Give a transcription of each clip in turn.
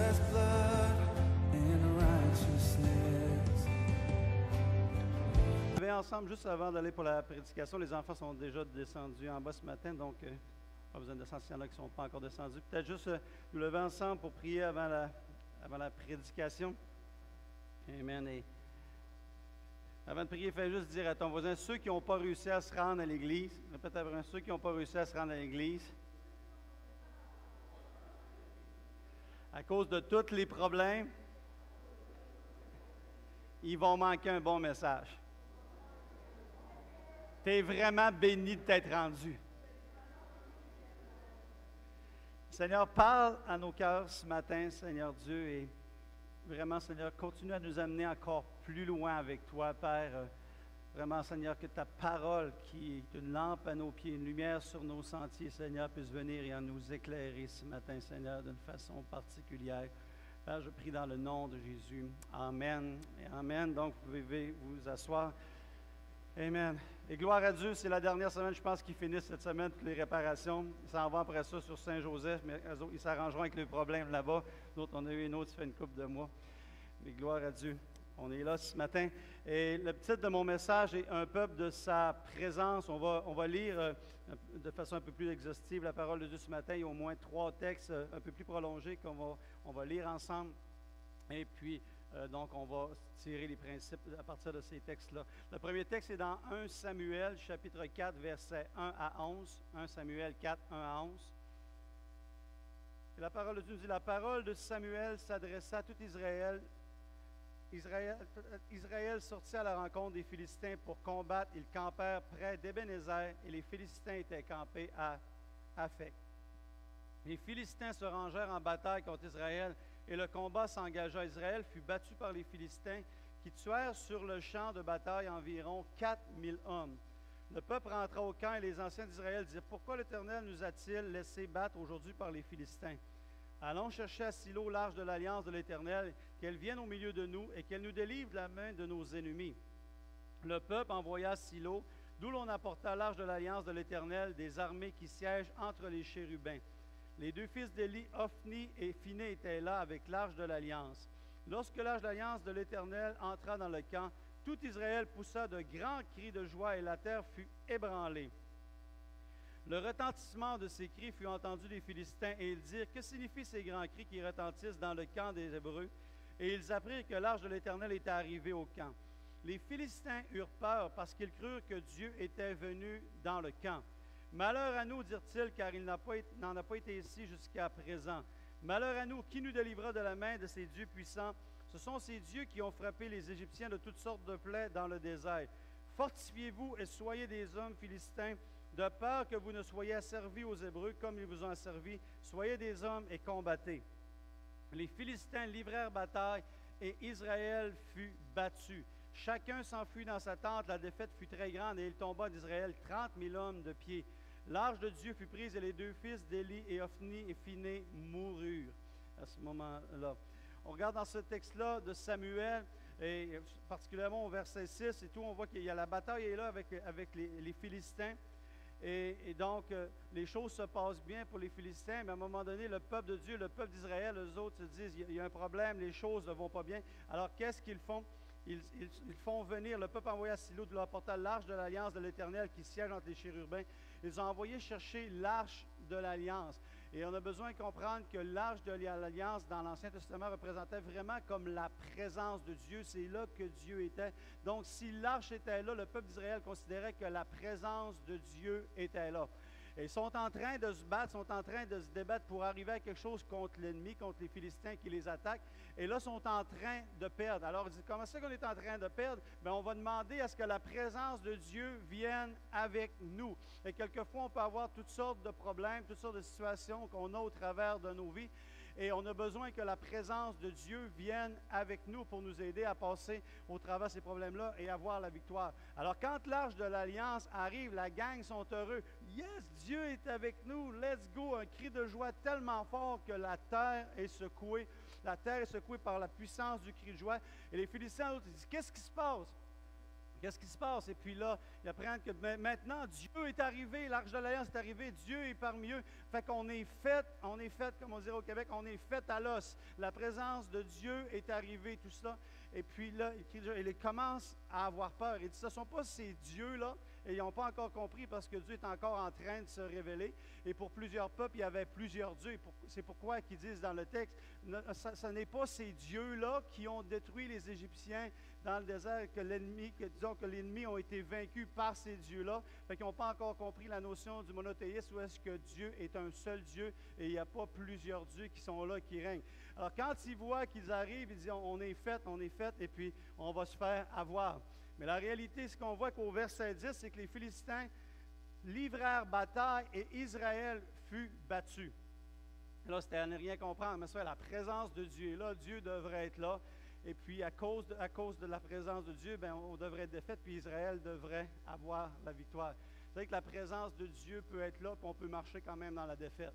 as blood and righteousness. On va ensemble, juste avant d'aller pour la prédication, les enfants sont déjà descendus en bas ce matin, donc pas besoin de descendre s'il y en a qui ne sont pas encore descendus. Peut-être juste nous lever ensemble pour prier avant la prédication. Amen. Et avant de prier, fais juste dire à ton voisin, ceux qui n'ont pas réussi à se rendre à l'église, répète après moi, ceux qui n'ont pas réussi à se rendre à l'église, à cause de tous les problèmes, ils vont manquer un bon message. Tu es vraiment béni de t'être rendu. Seigneur, parle à nos cœurs ce matin, Seigneur Dieu, et vraiment, Seigneur, continue à nous amener encore plus loin avec toi, Père. Vraiment, Seigneur, que ta parole, qui est une lampe à nos pieds, une lumière sur nos sentiers, Seigneur, puisse venir et en nous éclairer ce matin, Seigneur, d'une façon particulière. Père, je prie dans le nom de Jésus. Amen et Amen. Donc, vous pouvez vous asseoir. Amen. Et gloire à Dieu, c'est la dernière semaine, je pense, qu'ils finissent cette semaine, toutes les réparations. Ils s'en vont après ça sur Saint-Joseph, mais eux autres, ils s'arrangeront avec les problèmes là-bas. Nous autres, on a eu une autre, ça fait une couple de mois. Mais gloire à Dieu. On est là ce matin. Et le titre de mon message est « Un peuple de sa présence ». On va lire de façon un peu plus exhaustive la parole de Dieu ce matin. Il y a au moins 3 textes un peu plus prolongés qu'on va lire ensemble. Et puis, donc, on va tirer les principes à partir de ces textes-là. Le premier texte est dans 1 Samuel, chapitre 4, versets 1 à 11. 1 Samuel 4, 1 à 11. Et la parole de Dieu nous dit, la parole de Samuel s'adressa à tout Israël. Israël sortit à la rencontre des Philistins pour combattre. Ils campèrent près d'Ébenézer et les Philistins étaient campés à Aphek. Les Philistins se rangèrent en bataille contre Israël et le combat s'engagea. Israël fut battu par les Philistins qui tuèrent sur le champ de bataille environ 4000 hommes. Le peuple rentra au camp et les anciens d'Israël dirent, « Pourquoi l'Éternel nous a-t-il laissé battre aujourd'hui par les Philistins? Allons chercher à Silo l'arche de l'alliance de l'Éternel, qu'elle vienne au milieu de nous et qu'elle nous délivre de la main de nos ennemis. » Le peuple envoya à Silo, d'où l'on apporta l'arche de l'alliance de l'Éternel, des armées qui siègent entre les chérubins. Les 2 fils d'Élie, Ophni et Phiné, étaient là avec l'arche de l'alliance. Lorsque l'arche de l'alliance de l'Éternel entra dans le camp, tout Israël poussa de grands cris de joie et la terre fut ébranlée. Le retentissement de ces cris fut entendu des Philistins et ils dirent, « Que signifient ces grands cris qui retentissent dans le camp des Hébreux? » Et ils apprirent que l'arche de l'Éternel était arrivée au camp. Les Philistins eurent peur parce qu'ils crurent que Dieu était venu dans le camp. « Malheur à nous, dirent-ils, car il n'en a pas été ici jusqu'à présent. Malheur à nous, qui nous délivrera de la main de ces dieux puissants? Ce sont ces dieux qui ont frappé les Égyptiens de toutes sortes de plaies dans le désert. Fortifiez-vous et soyez des hommes philistins, de peur que vous ne soyez asservis aux Hébreux comme ils vous ont asservis. Soyez des hommes et combattez. » Les Philistins livrèrent bataille et Israël fut battu. Chacun s'enfuit dans sa tente, la défaite fut très grande et il tomba d'Israël 30 000 hommes de pied. L'arche de Dieu fut prise et les 2 fils d'Élie et Ophni et Phiné moururent à ce moment-là. On regarde dans ce texte-là de Samuel, et particulièrement au verset 6 et tout, on voit qu'il y a la bataille est là avec les Philistins. Et donc, les choses se passent bien pour les Philistins, mais à un moment donné, le peuple de Dieu, le peuple d'Israël, eux autres se disent, il y a un problème, les choses ne vont pas bien. Alors, qu'est-ce qu'ils font? Ils font venir, le peuple envoyé à Silo de leur apporter l'arche de l'alliance de l'Éternel qui siège entre les chérubins. Ils ont envoyé chercher l'arche de l'alliance. Et on a besoin de comprendre que l'arche de l'alliance dans l'Ancien Testament représentait vraiment comme la présence de Dieu. C'est là que Dieu était. Donc, si l'arche était là, le peuple d'Israël considérait que la présence de Dieu était là. Et ils sont en train de se battre, sont en train de se débattre pour arriver à quelque chose contre l'ennemi, contre les Philistins qui les attaquent. Et là, ils sont en train de perdre. Alors, ils disent, comment c'est qu'on est en train de perdre? Bien, on va demander à ce que la présence de Dieu vienne avec nous. Et quelquefois, on peut avoir toutes sortes de problèmes, toutes sortes de situations qu'on a au travers de nos vies. Et on a besoin que la présence de Dieu vienne avec nous pour nous aider à passer au travers de ces problèmes-là et avoir la victoire. Alors, quand l'arche de l'Alliance arrive, la gang sont heureux. Yes, Dieu est avec nous, let's go! Un cri de joie tellement fort que la terre est secouée. La terre est secouée par la puissance du cri de joie. Et les Philistins, ils disent, qu'est-ce qui se passe? Qu'est-ce qui se passe? Et puis là, ils apprennent que maintenant, Dieu est arrivé, l'Arche de l'Alliance est arrivée, Dieu est parmi eux. Fait qu'on est fait, comme on dirait au Québec, on est fait à l'os. La présence de Dieu est arrivée, tout ça. Et puis là, ils commencent à avoir peur. Ils disent, ce ne sont pas ces dieux-là, et ils n'ont pas encore compris parce que Dieu est encore en train de se révéler. Et pour plusieurs peuples, il y avait plusieurs dieux. C'est pourquoi ils disent dans le texte, ce n'est pas ces dieux-là qui ont détruit les Égyptiens dans le désert, que l'ennemi ont été vaincus par ces dieux-là. Fait qu'ils n'ont pas encore compris la notion du monothéisme, où est-ce que Dieu est un seul Dieu et il n'y a pas plusieurs dieux qui sont là, qui règnent. Alors quand ils voient qu'ils arrivent, ils disent, on est fait, et puis on va se faire avoir. Mais la réalité, ce qu'on voit qu'au verset 10, c'est que les Philistins livrèrent bataille et Israël fut battu. Là, c'était à ne rien comprendre, mais ça, la présence de Dieu est là, Dieu devrait être là. Et puis, à cause de la présence de Dieu, bien, on devrait être défaite, puis Israël devrait avoir la victoire. Vous savez que la présence de Dieu peut être là, puis on peut marcher quand même dans la défaite.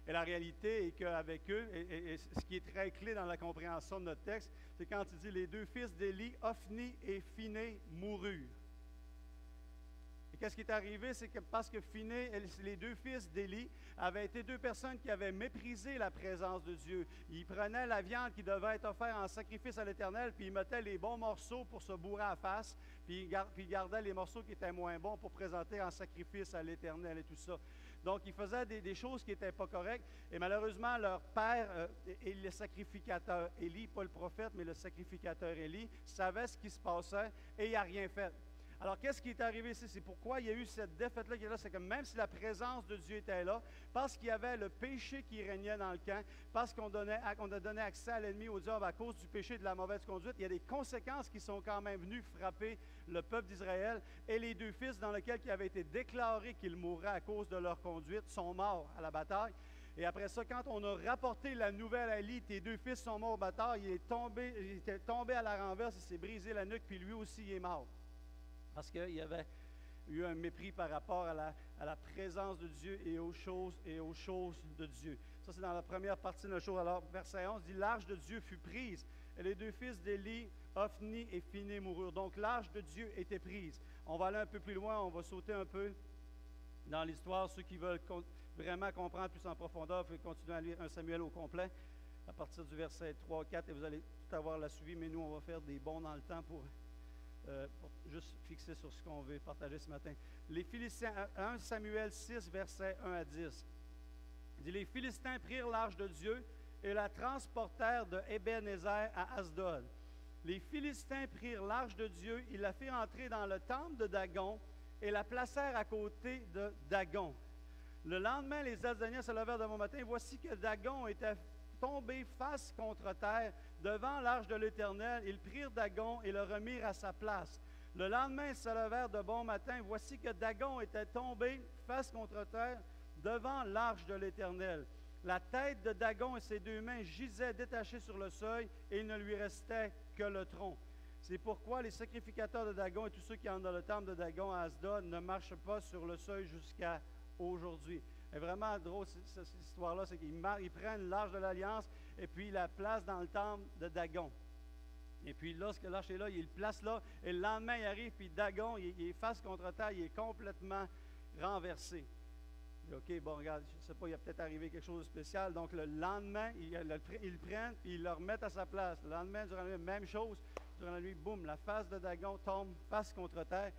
Et la réalité est qu'avec eux, et ce qui est très clé dans la compréhension de notre texte, c'est quand il dit « Les deux fils d'Élie, Ophni et Phiné, moururent ». Et qu'est-ce qui est arrivé? C'est que parce que Phiné, les deux fils d'Élie, avaient été deux personnes qui avaient méprisé la présence de Dieu. Ils prenaient la viande qui devait être offerte en sacrifice à l'Éternel, puis ils mettaient les bons morceaux pour se bourrer à la face, puis ils gardaient les morceaux qui étaient moins bons pour présenter en sacrifice à l'Éternel et tout ça. Donc, ils faisaient des choses qui n'étaient pas correctes. Et malheureusement, leur père et le sacrificateur Élie, pas le prophète, mais le sacrificateur Élie, savait ce qui se passait et il n'a rien fait. Alors, qu'est-ce qui est arrivé ici? C'est pourquoi il y a eu cette défaite-là qui est là. C'est que même si la présence de Dieu était là, parce qu'il y avait le péché qui régnait dans le camp, parce qu'on a donné accès à l'ennemi au diable à cause du péché et de la mauvaise conduite, il y a des conséquences qui sont quand même venues frapper le peuple d'Israël. Et les deux fils dans lesquels il avait été déclaré qu'ils mourraient à cause de leur conduite sont morts à la bataille. Et après ça, quand on a rapporté la nouvelle à Élie, tes deux fils sont morts aux batailles, il était tombé à la renverse, il s'est brisé la nuque, puis lui aussi, il est mort. Parce qu'il y avait eu un mépris par rapport à la présence de Dieu et aux choses de Dieu. Ça, c'est dans la première partie de notre chose. Alors, verset 11 dit, « L'arche de Dieu fut prise, et les deux fils d'Élie, Ophni et Phiné, moururent. » Donc, l'arche de Dieu était prise. On va aller un peu plus loin, on va sauter un peu dans l'histoire. Ceux qui veulent vraiment comprendre plus en profondeur, vous pouvez continuer à lire 1 Samuel au complet, à partir du verset 3-4, et vous allez tout avoir la suivi, mais nous, on va faire des bonds dans le temps pour juste fixer sur ce qu'on veut partager ce matin. Les Philistins, 1 Samuel 6, versets 1 à 10. Il dit, « Les Philistins prirent l'arche de Dieu et la transportèrent de Ébenezer à Asdod. Les Philistins prirent l'arche de Dieu, ils la firent entrer dans le temple de Dagon et la placèrent à côté de Dagon. Le lendemain, les Asdoniens se levèrent de bon matin, et voici que Dagon était tombé face contre terre devant l'arche de l'Éternel. Ils prirent Dagon et le remirent à sa place. Le lendemain, ils se levèrent de bon matin. Voici que Dagon était tombé face contre terre devant l'arche de l'Éternel. La tête de Dagon et ses deux mains gisaient détachées sur le seuil et il ne lui restait que le tronc. C'est pourquoi les sacrificateurs de Dagon et tous ceux qui entrent dans le temple de Dagon à Asdod ne marchent pas sur le seuil jusqu'à aujourd'hui. » C'est vraiment drôle, cette histoire-là, c'est qu'ils prennent l'arche de l'Alliance et puis ils la placent dans le temple de Dagon. Et puis lorsque l'arche est là, ils le placent là, et le lendemain, il arrive, puis Dagon, il est face contre terre, il est complètement renversé. OK, bon, regarde, je ne sais pas, il a peut-être arrivé quelque chose de spécial. Donc, le lendemain, ils le prennent, puis ils le remettent à sa place. Le lendemain, durant la nuit, même chose. Durant la nuit, boum, la face de Dagon tombe face contre terre.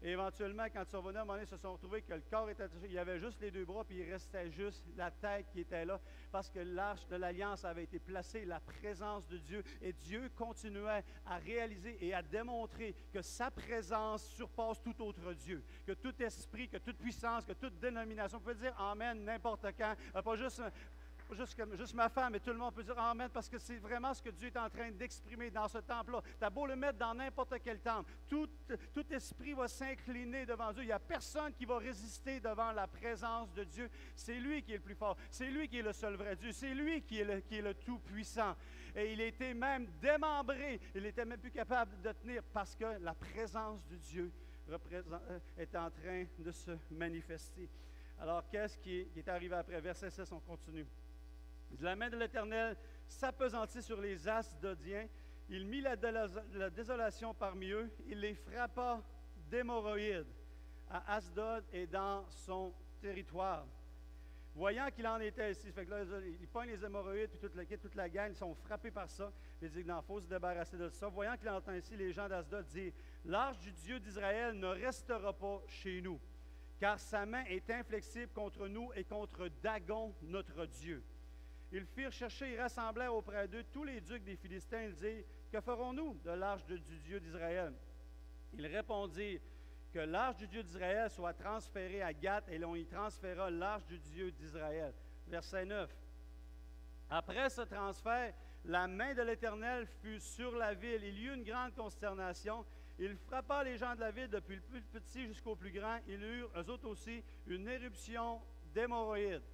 Et éventuellement, quand ils sont venus, à un moment donné, ils se sont retrouvés que le corps était attaché. Il y avait juste les deux bras, puis il restait juste la tête qui était là, parce que l'arche de l'Alliance avait été placée, la présence de Dieu. Et Dieu continuait à réaliser et à démontrer que sa présence surpasse tout autre Dieu. Que tout esprit, que toute puissance, que toute dénomination. On peut dire Amen n'importe quand. Pas juste ma femme, mais tout le monde peut dire Amen, parce que c'est vraiment ce que Dieu est en train d'exprimer dans ce temple-là. Tu as beau le mettre dans n'importe quel temple, tout esprit va s'incliner devant Dieu. Il n'y a personne qui va résister devant la présence de Dieu. C'est lui qui est le plus fort. C'est lui qui est le seul vrai Dieu. C'est lui qui est le tout-puissant. Et il était même démembré. Il n'était même plus capable de tenir parce que la présence de Dieu est en train de se manifester. Alors, qu'est-ce qui est arrivé après? Verset 6, on continue. La main de l'Éternel s'appesantit sur les Asdodiens Il mit la désolation parmi eux. Il les frappa d'hémorroïdes à Asdod et dans son territoire. Voyant qu'il en était ici, fait que là, il pogne les hémorroïdes, puis toute la gang, ils sont frappés par ça. Puis il dit qu'il faut se débarrasser de ça. Voyant qu'il entend ici, les gens d'Asdod disent, l'arche du Dieu d'Israël ne restera pas chez nous, car sa main est inflexible contre nous et contre Dagon, notre Dieu. Ils firent chercher et rassemblèrent auprès d'eux tous les ducs des Philistins. Ils dirent, que ferons-nous de l'arche du Dieu d'Israël? Ils répondirent, que l'arche du Dieu d'Israël soit transférée à Gath, et l'on y transféra l'arche du Dieu d'Israël. Verset 9. Après ce transfert, la main de l'Éternel fut sur la ville. Il y eut une grande consternation. Il frappa les gens de la ville depuis le plus petit jusqu'au plus grand. Ils eurent, eux autres aussi, une éruption d'hémorroïdes.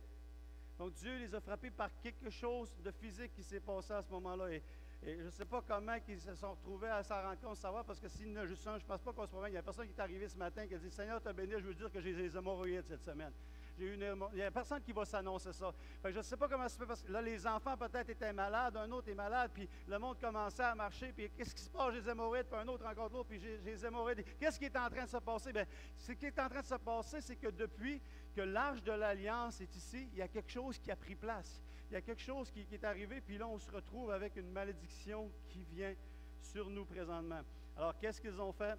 Donc Dieu les a frappés par quelque chose de physique qui s'est passé à ce moment-là. Et je ne sais pas comment ils se sont retrouvés à s'en rendre compte, savoir, parce que s'il y en a juste un, je ne pense pas qu'on se promène. Il y a personne qui est arrivé ce matin qui a dit, Seigneur, t'as béni, je veux dire que j'ai des hémorroïdes cette semaine. Il n'y a personne qui va s'annoncer ça. Fait que je ne sais pas comment ça se fait, parce que là, les enfants peut-être étaient malades, un autre est malade, puis le monde commençait à marcher, puis qu'est-ce qui se passe? J'ai des hémorroïdes, puis un autre rencontre l'autre, puis j'ai des hémorroïdes. Qu'est-ce qui est en train de se passer? Bien, ce qui est en train de se passer, c'est que depuis que l'arche de l'Alliance est ici, il y a quelque chose qui a pris place. Il y a quelque chose qui est arrivé, puis là, on se retrouve avec une malédiction qui vient sur nous présentement. Alors, qu'est-ce qu'ils ont fait?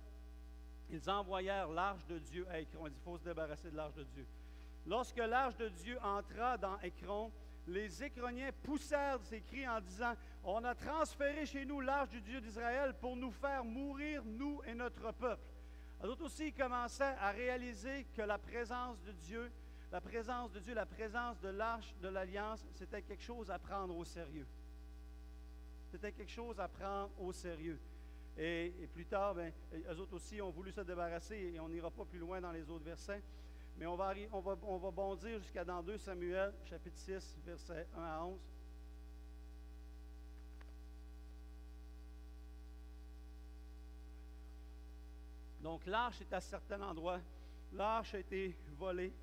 Ils envoyèrent l'arche de Dieu à Écron. Il faut se débarrasser de l'arche de Dieu. Lorsque l'arche de Dieu entra dans Écron, les Écroniens poussèrent ces cris en disant, « On a transféré chez nous l'arche du Dieu d'Israël pour nous faire mourir, nous et notre peuple. » D'autres aussi, ils commençaient à réaliser que la présence de Dieu, la présence de l'arche de l'Alliance, c'était quelque chose à prendre au sérieux. C'était quelque chose à prendre au sérieux. Et plus tard, eux autres aussi ont voulu se débarrasser, et on n'ira pas plus loin dans les autres versets. Mais on va bondir jusqu'à dans 2 Samuel, chapitre 6, versets 1 à 11. Donc, l'arche est à certains endroits. L'arche a été volée,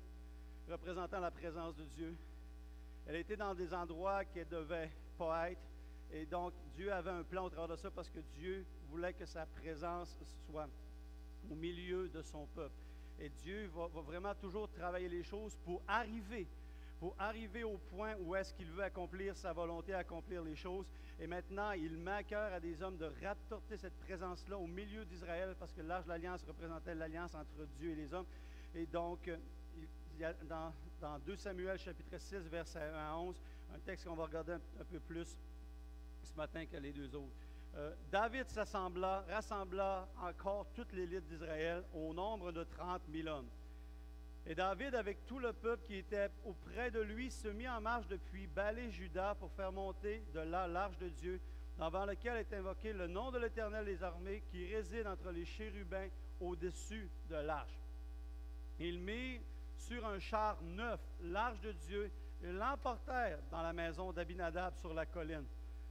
représentant la présence de Dieu. Elle était dans des endroits qu'elle ne devait pas être. Et donc, Dieu avait un plan au travers de ça parce que Dieu voulait que sa présence soit au milieu de son peuple. Et Dieu va vraiment toujours travailler les choses pour arriver au point où est-ce qu'il veut accomplir sa volonté, accomplir les choses. Et maintenant, il met à cœur à des hommes de rapporter cette présence-là au milieu d'Israël parce que l'arche de l'Alliance représentait l'alliance entre Dieu et les hommes. Et donc, il y a dans 2 Samuel, chapitre 6, versets 1 à 11, un texte qu'on va regarder un peu plus ce matin que les deux autres. David rassembla encore toute l'élite d'Israël au nombre de 30 000 hommes. Et David, avec tout le peuple qui était auprès de lui, se mit en marche depuis Balé-Juda pour faire monter de là l'arche de Dieu, devant lequel est invoqué le nom de l'Éternel des armées, qui réside entre les chérubins au-dessus de l'arche. Ils mirent sur un char neuf l'arche de Dieu et l'emportèrent dans la maison d'Abinadab sur la colline.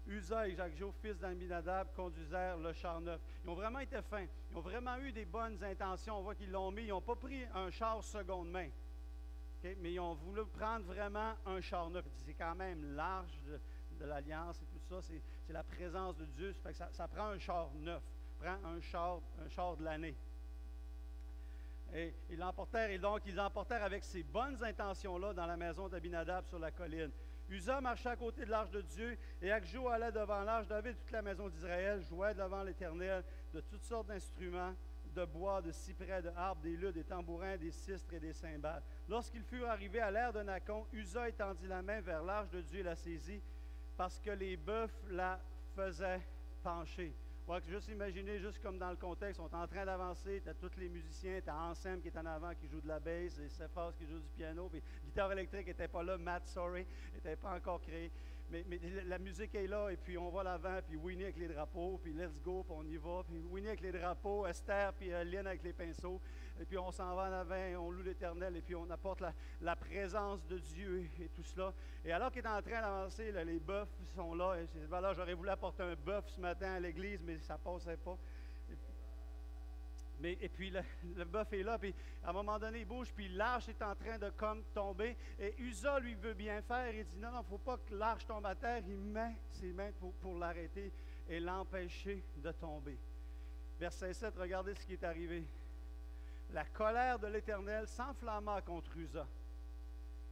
Uza et Jacques-Jo, fils d'Abinadab, conduisèrent le char neuf. Ils ont vraiment été fins. Ils ont vraiment eu des bonnes intentions. On voit qu'ils l'ont mis. Ils n'ont pas pris un char seconde main. Okay? Mais ils ont voulu prendre vraiment un char neuf. C'est quand même l'arche de l'Alliance et tout ça. C'est la présence de Dieu. Ça fait que ça prend un char neuf. Ça prend un char de l'année. Et ils l'emportèrent. Et donc, ils l'emportèrent avec ces bonnes intentions-là dans la maison d'Abinadab sur la colline. Uza marchait à côté de l'arche de Dieu, et Akjo allait devant l'arche. David, toute la maison d'Israël, jouait devant l'Éternel de toutes sortes d'instruments, de bois, de cyprès, de harpes, des luths, des tambourins, des sistres et des cymbales. Lorsqu'ils furent arrivés à l'ère de Nacon, Uza étendit la main vers l'arche de Dieu et la saisit, parce que les bœufs la faisaient pencher. On va juste imaginer, juste comme dans le contexte, on est en train d'avancer, tu as tous les musiciens, tu as Ansem qui est en avant, qui joue de la bass, et Cephas qui joue du piano, puis guitare électrique n'était pas là, Matt, sorry, n'était pas encore créé. Mais la musique est là, et puis on va l'avant, puis Winnie avec les drapeaux, puis let's go, puis on y va, puis Winnie avec les drapeaux, Esther, puis Lynn avec les pinceaux, et puis on s'en va en avant, et on loue l'Éternel, et puis on apporte la présence de Dieu et tout cela. Et alors qu'il est en train d'avancer, là, les bœufs sont là, et je dis, voilà, j'aurais voulu apporter un bœuf ce matin à l'église, mais ça ne passait pas. Et puis le bœuf est là, puis à un moment donné, il bouge, puis l'arche est en train de comme tomber. Et Uza, lui, veut bien faire. Il dit, non, il ne faut pas que l'arche tombe à terre. Il met ses mains pour l'arrêter. et l'empêcher de tomber. Verset 7, regardez ce qui est arrivé. La colère de l'Éternel s'enflamma contre Uza.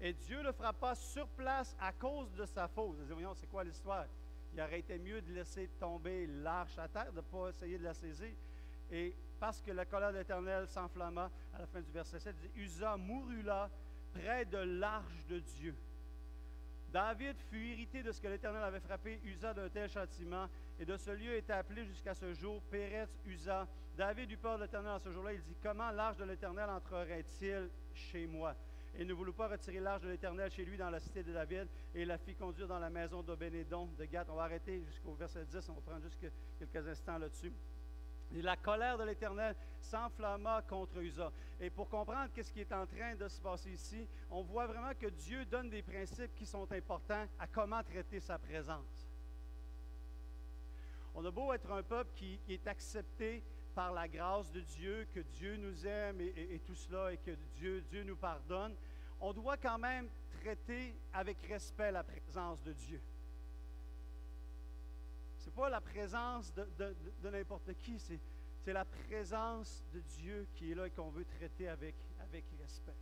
Et Dieu le frappa sur place à cause de sa faute. Vous dites, voyons, c'est quoi l'histoire? Il aurait été mieux de laisser tomber l'arche à terre, de ne pas essayer de la saisir. Et parce que la colère de l'Éternel s'enflamma, à la fin du verset 7, il dit, Uza mourut là, près de l'arche de Dieu. David fut irrité de ce que l'Éternel avait frappé Uza d'un tel châtiment, et de ce lieu est appelé jusqu'à ce jour Péretz Uza. David eut peur de l'Éternel en ce jour-là. Il dit, comment l'arche de l'Éternel entrerait-il chez moi? Et il ne voulut pas retirer l'arche de l'Éternel chez lui dans la cité de David, et la fit conduire dans la maison d'Obénédon de Gath. On va arrêter jusqu'au verset 10, on va prendre juste quelques instants là-dessus. Et la colère de l'Éternel s'enflamma contre Uza. Et pour comprendre ce qui est en train de se passer ici, on voit vraiment que Dieu donne des principes qui sont importants à comment traiter sa présence. On a beau être un peuple qui est accepté par la grâce de Dieu, que Dieu nous aime et tout cela, et que Dieu nous pardonne, on doit quand même traiter avec respect la présence de Dieu. Ce n'est pas la présence de n'importe qui, c'est la présence de Dieu qui est là et qu'on veut traiter avec respect.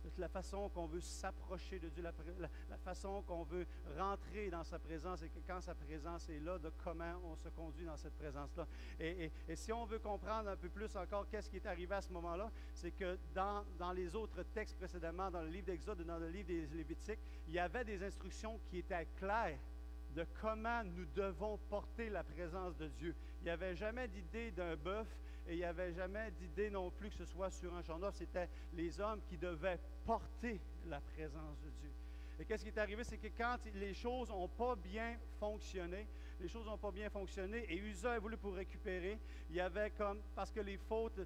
C'est la façon qu'on veut s'approcher de Dieu, la façon qu'on veut rentrer dans sa présence, et que quand sa présence est là, de comment on se conduit dans cette présence-là. Et si on veut comprendre un peu plus encore qu'est-ce qui est arrivé à ce moment-là, c'est que dans les autres textes précédemment, dans le livre d'Exode et dans le livre des Lévitiques, il y avait des instructions qui étaient claires de comment nous devons porter la présence de Dieu. Il n'y avait jamais d'idée d'un bœuf, et il n'y avait jamais d'idée non plus que ce soit sur un champ d'or. C'était les hommes qui devaient porter la présence de Dieu. Et qu'est-ce qui est arrivé? C'est que quand les choses n'ont pas bien fonctionné, et Uza a voulu pour récupérer, il y avait comme, parce que les fautes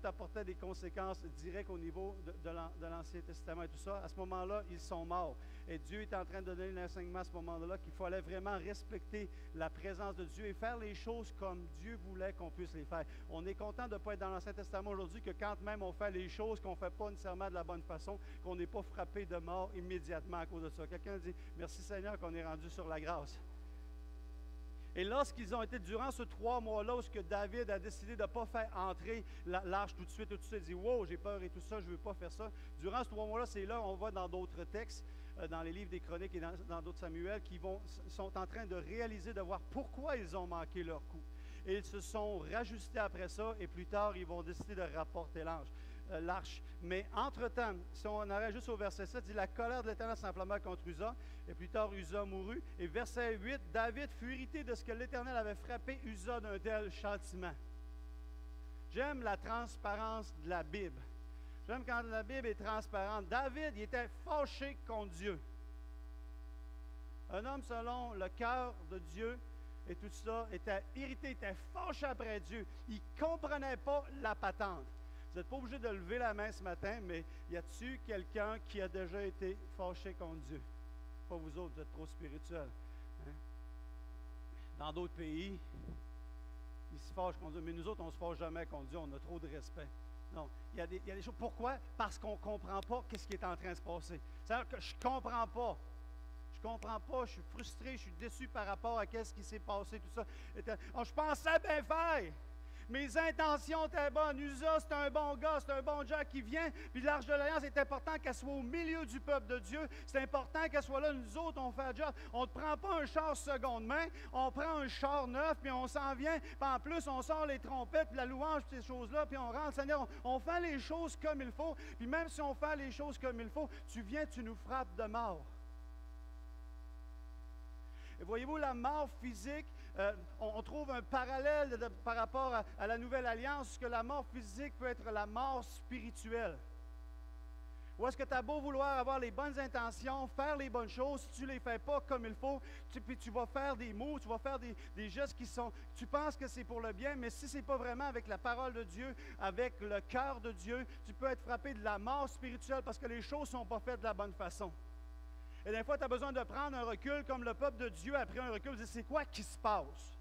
apportaient des conséquences directes au niveau de l'Ancien Testament et tout ça, à ce moment-là, ils sont morts. Et Dieu est en train de donner l'enseignement à ce moment-là qu'il fallait vraiment respecter la présence de Dieu et faire les choses comme Dieu voulait qu'on puisse les faire. On est content de ne pas être dans l'Ancien Testament aujourd'hui, que quand même on fait les choses qu'on ne fait pas nécessairement de la bonne façon, qu'on n'est pas frappé de mort immédiatement à cause de ça. Quelqu'un dit, merci Seigneur qu'on est rendu sur la grâce. Et lorsqu'ils ont été, durant ces 3 mois-là, où David a décidé de ne pas faire entrer l'arche tout de suite, il dit, wow, j'ai peur et tout ça, je ne veux pas faire ça. Durant ces 3 mois-là, c'est là, on va dans d'autres textes, dans les livres des Chroniques et dans d'autres Samuel, qui sont en train de réaliser, de voir pourquoi ils ont manqué leur coup. Et ils se sont rajustés après ça, et plus tard, ils vont décider de rapporter l'arche. Mais entre-temps, si on arrête juste au verset 7, il dit, la colère de l'Éternel s'enflamma contre Uza, et plus tard Uza mourut. Et verset 8, David fut irrité de ce que l'Éternel avait frappé Uza d'un tel châtiment. J'aime la transparence de la Bible. J'aime quand la Bible est transparente. David, il était fâché contre Dieu. Un homme selon le cœur de Dieu et tout ça, était irrité, était fâché après Dieu. Il ne comprenait pas la patente. Vous n'êtes pas obligé de lever la main ce matin, mais y a-t-il quelqu'un qui a déjà été fâché contre Dieu? Pas vous autres, vous êtes trop spirituels. Hein? Dans d'autres pays, ils se fâchent contre Dieu, mais nous autres, on ne se fâche jamais contre Dieu, on a trop de respect. Non, il y a des choses. Pourquoi? Parce qu'on ne comprend pas ce qui est en train de se passer. C'est-à-dire que je ne comprends pas. Je ne comprends pas, je suis frustré, je suis déçu par rapport à ce qui s'est passé, tout ça. Je pensais bien faire. Mes intentions étaient bonnes. Uza, c'est un bon gars, c'est un bon Jack qui vient. Puis l'Arche de l'Alliance, c'est important qu'elle soit au milieu du peuple de Dieu. C'est important qu'elle soit là. Nous autres, on fait le job. On ne prend pas un char seconde main, on prend un char neuf, puis on s'en vient. Puis en plus, on sort les trompettes, puis la louange, ces choses-là, puis on rentre. Seigneur, on fait les choses comme il faut. Puis même si on fait les choses comme il faut, tu viens, tu nous frappes de mort. Et voyez-vous, la mort physique, on trouve un parallèle par rapport à la Nouvelle Alliance, que la mort physique peut être la mort spirituelle. Ou est-ce que tu as beau vouloir avoir les bonnes intentions, faire les bonnes choses, si tu ne les fais pas comme il faut, puis tu vas faire des mots, tu vas faire des gestes tu penses que c'est pour le bien, mais si ce n'est pas vraiment avec la parole de Dieu, avec le cœur de Dieu, tu peux être frappé de la mort spirituelle parce que les choses ne sont pas faites de la bonne façon. Et des fois, tu as besoin de prendre un recul, comme le peuple de Dieu a pris un recul, dit, c'est quoi qui se passe?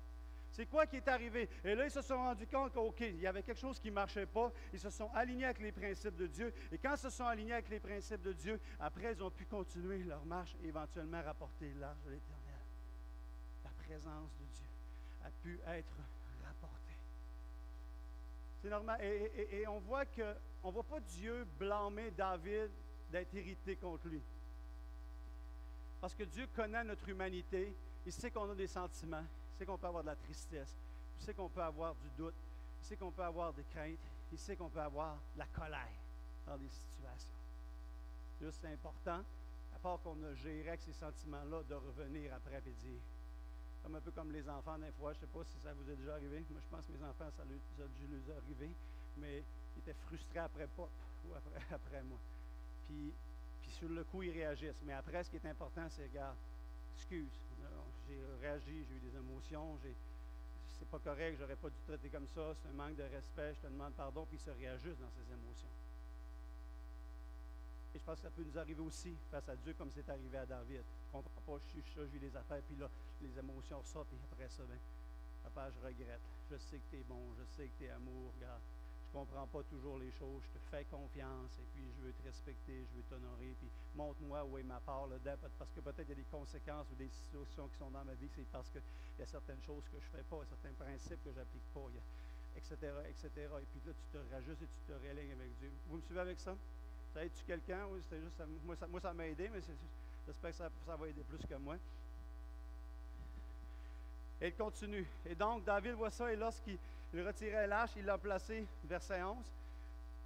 C'est quoi qui est arrivé? Et là, ils se sont rendus compte qu'il y avait quelque chose qui ne marchait pas. Ils se sont alignés avec les principes de Dieu. Et quand ils se sont alignés avec les principes de Dieu, après, ils ont pu continuer leur marche et éventuellement rapporter l'arche de l'Éternel. La présence de Dieu a pu être rapportée. C'est normal. Et on voit on ne voit pas Dieu blâmer David d'être irrité contre lui. Parce que Dieu connaît notre humanité. Il sait qu'on a des sentiments. Il sait qu'on peut avoir de la tristesse. Il sait qu'on peut avoir du doute. Il sait qu'on peut avoir des craintes. Il sait qu'on peut avoir de la colère dans des situations. Juste c'est important, à part qu'on a géré avec ces sentiments-là, de revenir après et dire, un peu comme les enfants, des fois, je ne sais pas si ça vous est déjà arrivé. Moi, je pense que mes enfants, ça a dû leur arriver, mais ils étaient frustrés après Pop ou après moi. Puis sur le coup, ils réagissent. Mais après, ce qui est important, c'est, regarde, excuse, j'ai réagi, j'ai eu des émotions, c'est pas correct, j'aurais pas dû te traiter comme ça, c'est un manque de respect, je te demande pardon, puis ils se réajustent dans ses émotions. Et je pense que ça peut nous arriver aussi face à Dieu, comme c'est arrivé à David. Je ne comprends pas, je vis les affaires, puis là, les émotions ressortent, puis après ça, bien, papa, je regrette. Je sais que tu es bon, je sais que tu es amour, regarde. Je ne comprends pas toujours les choses, je te fais confiance, et puis je veux te respecter, je veux t'honorer, puis montre-moi où est ma part là-dedans, parce que peut-être il y a des conséquences ou des situations qui sont dans ma vie, c'est parce qu'il y a certaines choses que je ne fais pas, certains principes que je n'applique pas, etc., etc. Et puis là, tu te rajustes et tu te réalignes avec Dieu. Vous me suivez avec ça? Ça aide-tu quelqu'un? Oui, c'était juste, moi, ça m'a aidé, mais j'espère que ça va aider plus que moi. Et il continue. Et donc, David voit ça, et lorsqu'il retirait l'arche, il l'a placé, verset 11,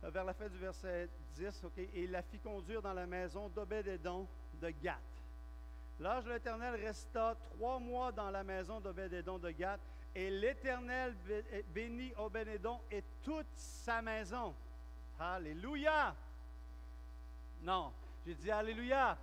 vers la fin du verset 10, OK, et il la fit conduire dans la maison d'Obed-Édom de Gath. L'ange de l'Éternel resta 3 mois dans la maison d'Obed-Édom de Gath, et l'Éternel bénit Obed-Édom et toute sa maison. Alléluia! Non, j'ai dit Alléluia.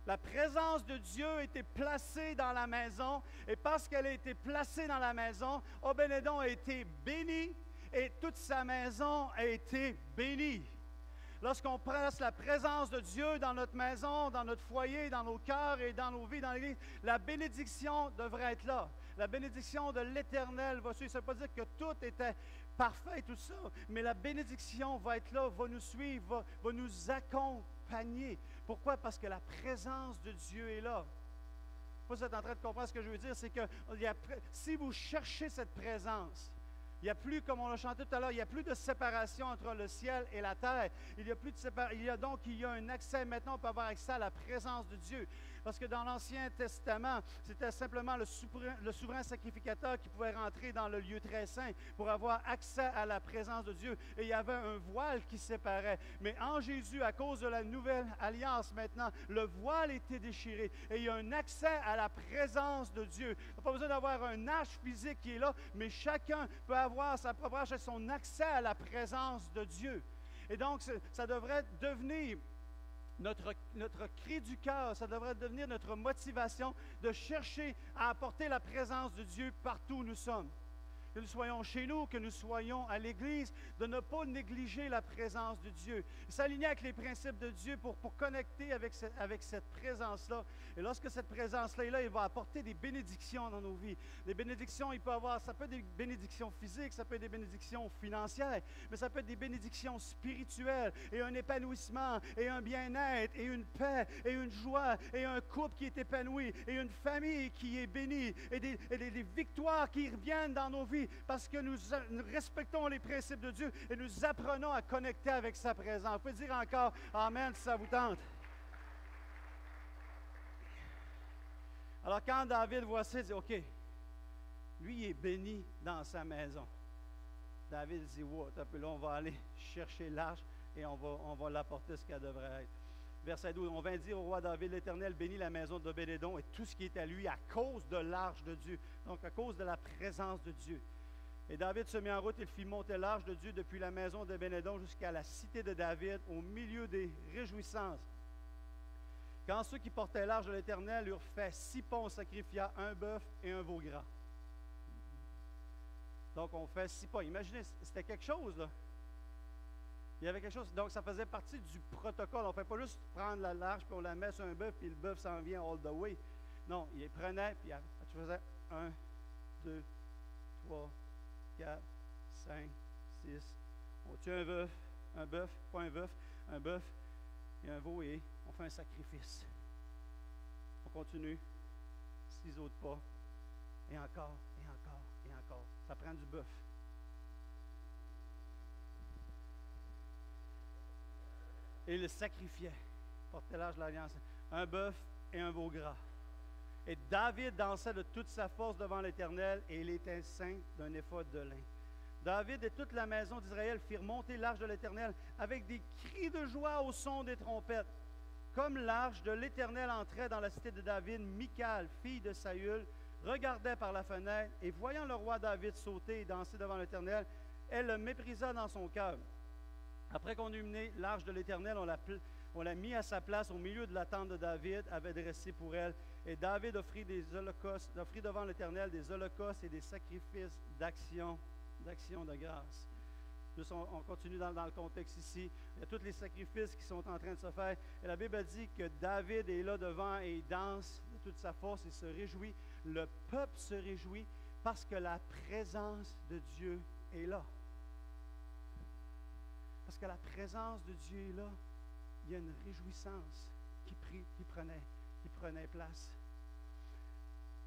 La présence de Dieu était placée dans la maison, et parce qu'elle a été placée dans la maison, Obed-Édom a été béni, et toute sa maison a été bénie. Lorsqu'on place la présence de Dieu dans notre maison, dans notre foyer, dans nos cœurs et dans nos vies, dans l'Église, la bénédiction devrait être là. La bénédiction de l'Éternel va suivre. Ça ne veut pas dire que tout était parfait, tout ça, mais la bénédiction va être là, va nous suivre, va nous accompagner. Pourquoi? Parce que la présence de Dieu est là. Vous êtes en train de comprendre ce que je veux dire, c'est que si vous cherchez cette présence, il n'y a plus, comme on l'a chanté tout à l'heure, il n'y a plus de séparation entre le ciel et la terre. Il y a un accès, maintenant on peut avoir accès à la présence de Dieu. Parce que dans l'Ancien Testament, c'était simplement le souverain sacrificateur qui pouvait rentrer dans le lieu très saint pour avoir accès à la présence de Dieu. Et il y avait un voile qui séparait. Mais en Jésus, à cause de la nouvelle alliance maintenant, le voile était déchiré. Et il y a un accès à la présence de Dieu. Il n'y a pas besoin d'avoir un arche physique qui est là, mais chacun peut avoir sa propre arche et son accès à la présence de Dieu. Et donc, ça devrait devenir notre cri du cœur, ça devrait devenir notre motivation de chercher à apporter la présence de Dieu partout où nous sommes. Que nous soyons chez nous, que nous soyons à l'Église, de ne pas négliger la présence de Dieu. S'aligner avec les principes de Dieu pour connecter avec cette présence-là. Et lorsque cette présence-là est là, il va apporter des bénédictions dans nos vies. Des bénédictions, ça peut être des bénédictions physiques, ça peut être des bénédictions financières, mais ça peut être des bénédictions spirituelles, et un épanouissement, et un bien-être, et une paix, et une joie, et un couple qui est épanoui, et une famille qui est bénie, et des victoires qui reviennent dans nos vies, parce que nous respectons les principes de Dieu et nous apprenons à connecter avec sa présence. Vous pouvez dire encore Amen si ça vous tente. Alors quand David voit ça, il dit OK, lui il est béni dans sa maison. David dit wow, là on va aller chercher l'arche et on va l'apporter ce qu'elle devrait être. Verset 12, on vint dire au roi David, l'Éternel bénit la maison d'Obed-Édom et tout ce qui est à lui à cause de l'arche de Dieu, donc à cause de la présence de Dieu. Et David se mit en route, il fit monter l'arche de Dieu depuis la maison d'Obed-Édom jusqu'à la cité de David, au milieu des réjouissances. Quand ceux qui portaient l'arche de l'Éternel eurent fait 6 ponts, on sacrifia un bœuf et un veau gras. Donc on fait 6 ponts. Imaginez, c'était quelque chose là. Il y avait quelque chose, donc ça faisait partie du protocole. On ne fait pas juste prendre l'arche puis on la met sur un bœuf puis le bœuf s'en vient all the way. Non, il les prenait puis tu faisais 1, 2, 3, 4, 5, 6. On tue un bœuf, pas un bœuf, un bœuf et un veau et on fait un sacrifice. On continue. ciseaux de pas. Et encore, et encore, et encore. Ça prend du bœuf. Et il le sacrifiait. Portait l'âge de l'alliance. Un bœuf et un veau gras. Et David dansait de toute sa force devant l'Éternel, et il était ceint d'un éphod de lin. David et toute la maison d'Israël firent monter l'arche de l'Éternel avec des cris de joie au son des trompettes. Comme l'arche de l'Éternel entrait dans la cité de David, Michal, fille de Saül, regardait par la fenêtre, et voyant le roi David sauter et danser devant l'Éternel, elle le méprisa dans son cœur. Après qu'on eut mené l'arche de l'Éternel, on l'a mis à sa place au milieu de la tente de David, avait dressé pour elle. Et David offrit devant l'Éternel des holocaustes et des sacrifices d'action de grâce. Juste on continue dans le contexte ici. Il y a tous les sacrifices qui sont en train de se faire. Et la Bible dit que David est là devant et il danse de toute sa force et se réjouit. Le peuple se réjouit parce que la présence de Dieu est là. Parce que la présence de Dieu est là, il y a une réjouissance qui prenait place.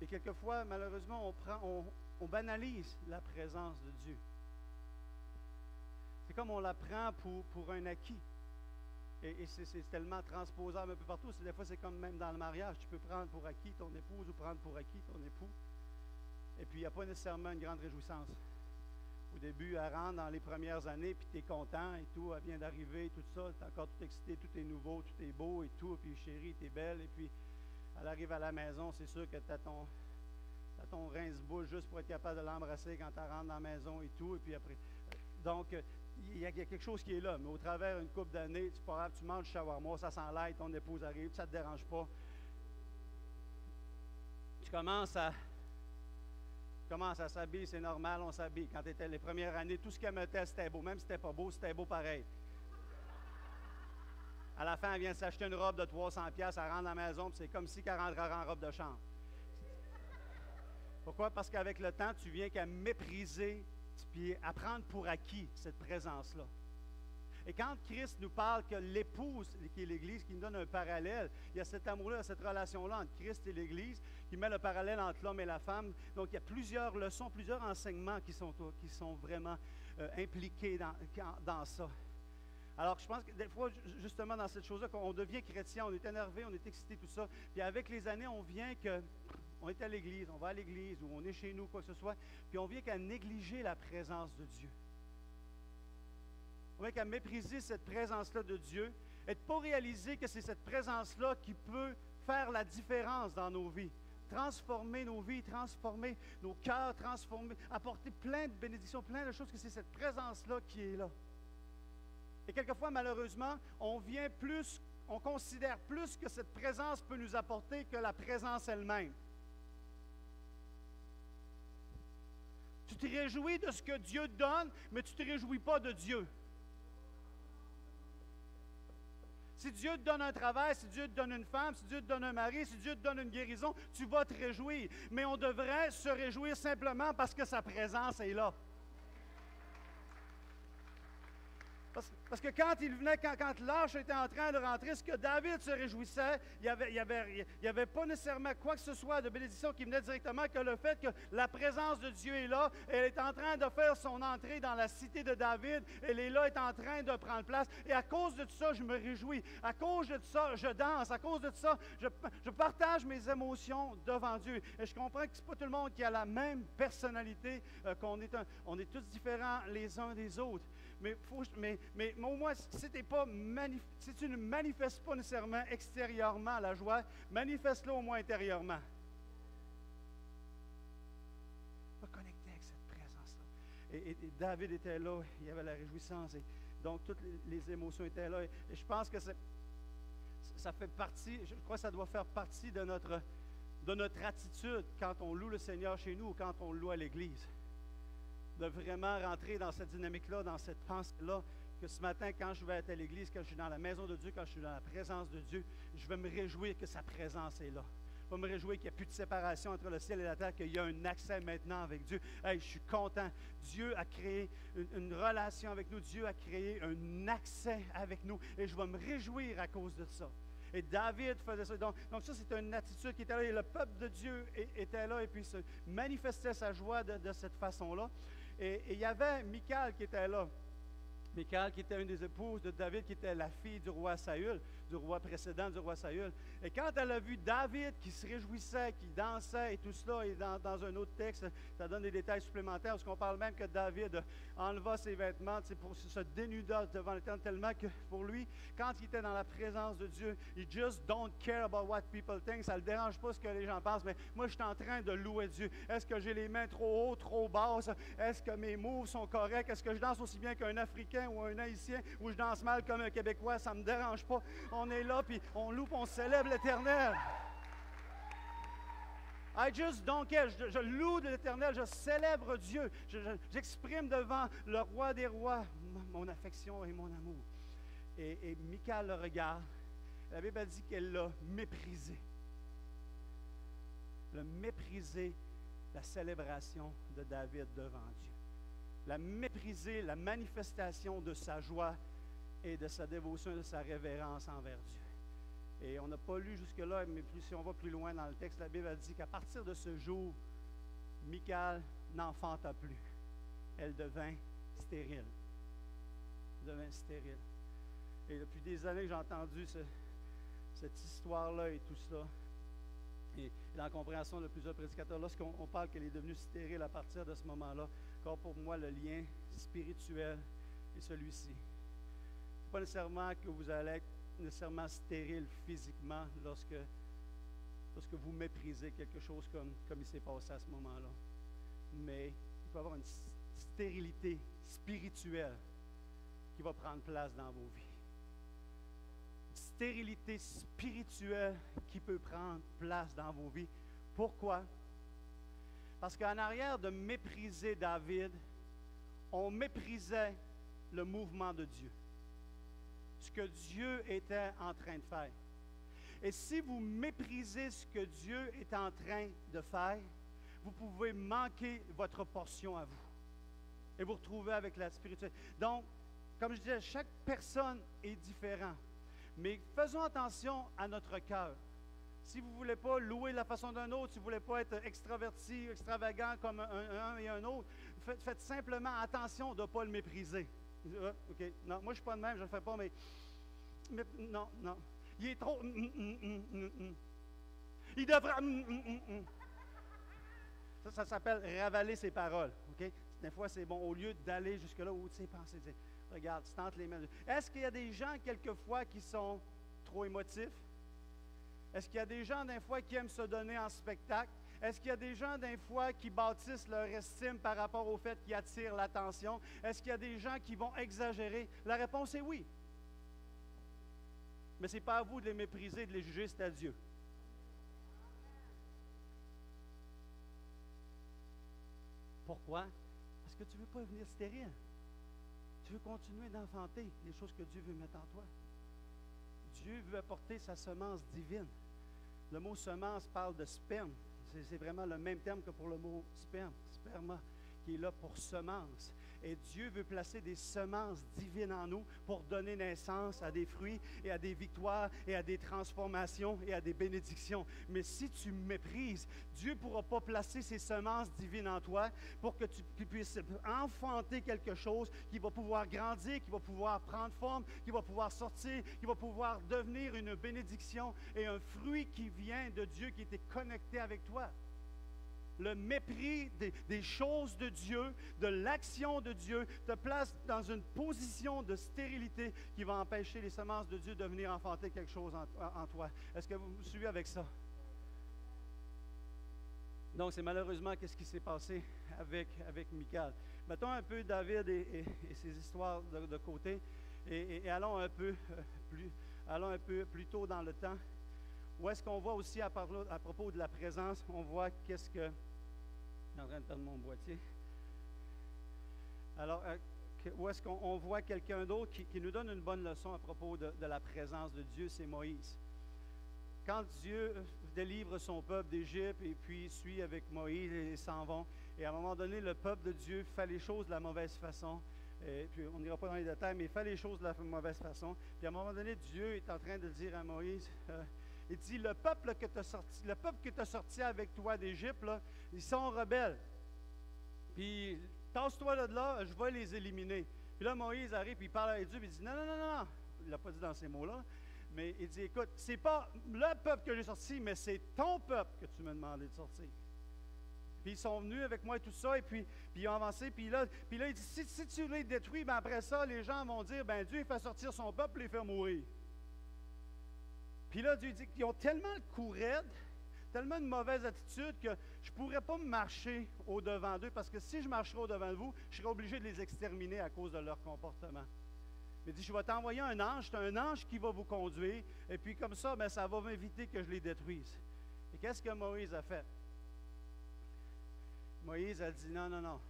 Et quelquefois, malheureusement, on banalise la présence de Dieu. C'est comme on la prend pour un acquis. Et c'est tellement transposable un peu partout. Des fois, c'est comme même dans le mariage. Tu peux prendre pour acquis ton épouse ou prendre pour acquis ton époux. Et puis, il n'y a pas nécessairement une grande réjouissance. Au début, elle rentre dans les premières années, puis tu es content et tout, elle vient d'arriver, tout ça, tu es encore tout excité, tout est nouveau, tout est beau et tout, puis chérie, tu es belle, et puis elle arrive à la maison, c'est sûr que tu as ton rince-bouche juste pour être capable de l'embrasser quand tu rentres dans la maison et tout, et puis après. Donc, il y a quelque chose qui est là, mais au travers d'une couple d'années, tu manges du shawarma, ça sent l'ail, ton épouse arrive, ça ne te dérange pas. Tu commences à s'habiller, c'est normal, on s'habille. Quand tu étais les premières années, tout ce qu'elle mettait, c'était beau. Même si c'était pas beau, c'était beau pareil. À la fin, elle vient de s'acheter une robe de 300$, elle rentre à la maison, puis c'est comme si elle rentrait en robe de chambre. Pourquoi? Parce qu'avec le temps, tu viens qu'à mépriser, puis à prendre pour acquis cette présence-là. Et quand Christ nous parle que l'épouse, qui est l'Église, qui nous donne un parallèle, il y a cet amour-là, cette relation-là entre Christ et l'Église, qui met le parallèle entre l'homme et la femme. Donc, il y a plusieurs leçons, plusieurs enseignements qui sont vraiment impliqués dans ça. Alors, je pense que des fois, justement, dans cette chose-là, on devient chrétien, on est énervé, on est excité, tout ça. Puis avec les années, on vient que... On est à l'église, on va à l'église, ou on est chez nous, quoi que ce soit, puis on vient qu'à négliger la présence de Dieu. On vient qu'à mépriser cette présence-là de Dieu et de ne pas réaliser que c'est cette présence-là qui peut faire la différence dans nos vies. Transformer nos vies, transformer nos cœurs, apporter plein de bénédictions, plein de choses, que c'est cette présence-là qui est là. Et quelquefois, malheureusement, on considère plus que cette présence peut nous apporter que la présence elle-même. Tu te réjouis de ce que Dieu te donne, mais tu ne te réjouis pas de Dieu. Si Dieu te donne un travail, si Dieu te donne une femme, si Dieu te donne un mari, si Dieu te donne une guérison, tu vas te réjouir. Mais on devrait se réjouir simplement parce que sa présence est là. Parce que quand il venait, quand l'arche était en train de rentrer, ce que David se réjouissait, il n'y avait pas nécessairement quoi que ce soit de bénédiction qui venait directement, que le fait que la présence de Dieu est là, elle est en train de faire son entrée dans la cité de David, elle est là, elle est en train de prendre place. Et à cause de ça, je me réjouis. À cause de ça, je danse. À cause de ça, je partage mes émotions devant Dieu. Et je comprends que ce n'est pas tout le monde qui a la même personnalité, on est tous différents les uns des autres. Mais au moins, si tu ne manifestes pas nécessairement extérieurement la joie, manifeste-la au moins intérieurement. Va connecter avec cette présence-là. Et David était là, il y avait la réjouissance, et donc toutes les émotions étaient là. Et je pense que ça fait partie, je crois que ça doit faire partie de notre attitude quand on loue le Seigneur chez nous ou quand on le loue à l'Église. De vraiment rentrer dans cette dynamique-là, dans cette pensée-là, que ce matin, quand je vais être à l'Église, quand je suis dans la maison de Dieu, quand je suis dans la présence de Dieu, je vais me réjouir que sa présence est là. Je vais me réjouir qu'il n'y a plus de séparation entre le ciel et la terre, qu'il y a un accès maintenant avec Dieu. Hey, je suis content. Dieu a créé une relation avec nous. Dieu a créé un accès avec nous. Et je vais me réjouir à cause de ça. Et David faisait ça. Donc ça, c'est une attitude qui était là. Et le peuple de Dieu était là et puis se manifestait sa joie de cette façon-là. Et il y avait Michal qui était là. Michal, qui était une des épouses de David, qui était la fille du roi Saül, du roi précédent du roi Saül. Et quand elle a vu David qui se réjouissait, qui dansait et tout cela, et dans un autre texte, ça donne des détails supplémentaires, parce qu'on parle même que David enleva ses vêtements pour se dénuda devant l'Éternel, tellement que pour lui, quand il était dans la présence de Dieu, il just don't care about what people think. Ça ne le dérange pas ce que les gens pensent, mais moi, je suis en train de louer Dieu. Est-ce que j'ai les mains trop hautes, trop basses? Est-ce que mes moves sont corrects? Est-ce que je danse aussi bien qu'un Africain ou un Haïtien, ou je danse mal comme un Québécois? Ça ne me dérange pas. On est là, puis on loue, puis on célèbre l'Éternel. I just don't care. Je loue de l'Éternel, je célèbre Dieu. J'exprime devant le roi des rois mon affection et mon amour. Et Michal le regarde. La Bible a dit qu'elle l'a méprisé. Elle a méprisé la célébration de David devant Dieu. Elle a méprisé la manifestation de sa joie et de sa dévotion et de sa révérence envers Dieu. Et on n'a pas lu jusque-là, mais si on va plus loin dans le texte, la Bible a dit qu'à partir de ce jour, Michal n'enfanta plus. Elle devint stérile. Elle devint stérile. Et depuis des années que j'ai entendu cette histoire-là et tout ça, et dans la compréhension de plusieurs prédicateurs, lorsqu'on parle qu'elle est devenue stérile à partir de ce moment-là, car pour moi, le lien spirituel est celui-ci. Ce n'est pas nécessairement que vous allez être nécessairement stérile physiquement lorsque vous méprisez quelque chose comme il s'est passé à ce moment-là. Mais il peut y avoir une stérilité spirituelle qui va prendre place dans vos vies. Une stérilité spirituelle qui peut prendre place dans vos vies. Pourquoi? Parce qu'en arrière de mépriser David, on méprisait le mouvement de Dieu. Ce que Dieu était en train de faire. Et si vous méprisez ce que Dieu est en train de faire, vous pouvez manquer votre portion à vous. Et vous retrouver avec la spiritualité. Donc, comme je disais, chaque personne est différente. Mais faisons attention à notre cœur. Si vous ne voulez pas louer la façon d'un autre, si vous ne voulez pas être extraverti, extravagant comme un et un autre, faites simplement attention de ne pas le mépriser. OK, non, moi je ne suis pas de même, je ne le fais pas, mais non. Il est trop. Il devrait. Ça s'appelle ravaler ses paroles. OK? Des fois, c'est bon, au lieu d'aller jusque-là où tu sais penser, dire, regarde, tu tentes les mains. Est-ce qu'il y a des gens, quelquefois, qui sont trop émotifs? Est-ce qu'il y a des gens, des fois, qui aiment se donner en spectacle? Est-ce qu'il y a des gens, des fois, qui bâtissent leur estime par rapport au fait qu'ils attirent l'attention? Est-ce qu'il y a des gens qui vont exagérer? La réponse est oui. Mais ce n'est pas à vous de les mépriser, de les juger, c'est à Dieu. Pourquoi? Parce que tu ne veux pas devenir stérile. Tu veux continuer d'enfanter les choses que Dieu veut mettre en toi. Dieu veut apporter sa semence divine. Le mot semence parle de sperme. C'est vraiment le même terme que pour le mot sperme, sperma, qui est là pour semence. Et Dieu veut placer des semences divines en nous pour donner naissance à des fruits et à des victoires et à des transformations et à des bénédictions. Mais si tu méprises, Dieu ne pourra pas placer ces semences divines en toi pour que tu puisses enfanter quelque chose qui va pouvoir grandir, qui va pouvoir prendre forme, qui va pouvoir sortir, qui va pouvoir devenir une bénédiction et un fruit qui vient de Dieu, qui était connecté avec toi. Le mépris des choses de Dieu, de l'action de Dieu, te place dans une position de stérilité qui va empêcher les semences de Dieu de venir enfanter quelque chose en toi. Est-ce que vous me suivez avec ça? Donc, c'est malheureusement qu'est-ce qui s'est passé avec Michal. Mettons un peu David et ses histoires de côté et allons un peu plus tôt dans le temps. Où est-ce qu'on voit aussi à propos de la présence, on voit qu'est-ce que... Je suis en train de perdre mon boîtier. Alors, où est-ce qu'on voit quelqu'un d'autre qui nous donne une bonne leçon à propos de la présence de Dieu, c'est Moïse. Quand Dieu délivre son peuple d'Égypte et puis suit avec Moïse et s'en vont, et à un moment donné, le peuple de Dieu fait les choses de la mauvaise façon, Et puis, on n'ira pas dans les détails, mais il fait les choses de la mauvaise façon. Puis, à un moment donné, Dieu est en train de dire à Moïse, il dit, le peuple que tu as sorti avec toi d'Égypte, là, ils sont rebelles. Puis, tasse-toi de là, je vais les éliminer. Puis là, Moïse arrive, puis il parle avec Dieu, puis il dit, non, non, non, non. Il ne l'a pas dit dans ces mots-là, mais il dit, écoute, c'est pas le peuple que j'ai sorti, mais c'est ton peuple que tu m'as demandé de sortir. Puis ils sont venus avec moi et tout ça, et puis ils ont avancé, puis là il dit, si tu les détruis, ben après ça, les gens vont dire, ben Dieu il fait sortir son peuple et les fait mourir. Puis là, Dieu dit qu'ils ont tellement le cou raide, tellement une mauvaise attitude que je ne pourrais pas marcher au-devant d'eux, parce que si je marcherais au-devant de vous, je serais obligé de les exterminer à cause de leur comportement. Il dit, je vais t'envoyer un ange, c'est un ange qui va vous conduire, et puis comme ça, ben, ça va m'éviter que je les détruise. Et qu'est-ce que Moïse a fait? Moïse a dit, non, non, non.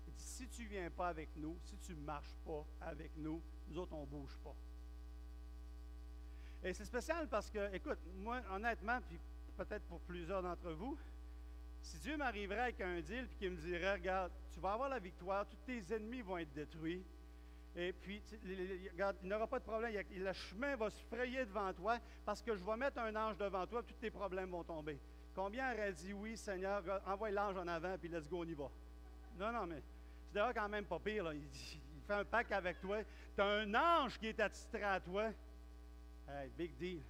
Il dit, si tu ne viens pas avec nous, si tu ne marches pas avec nous, nous autres, on ne bouge pas. Et c'est spécial parce que, écoute, moi, honnêtement, puis peut-être pour plusieurs d'entre vous, si Dieu m'arriverait avec un deal et qu'il me dirait, regarde, tu vas avoir la victoire, tous tes ennemis vont être détruits, et puis, regarde, il n'y aura pas de problème, le chemin va se frayer devant toi parce que je vais mettre un ange devant toi, tous tes problèmes vont tomber. Combien aurait dit, oui, Seigneur, envoie l'ange en avant, puis let's go, on y va. Non, non, mais c'est d'ailleurs quand même pas pire, là. Il fait un pacte avec toi. Tu as un ange qui est attitré à toi. Hey, big deal.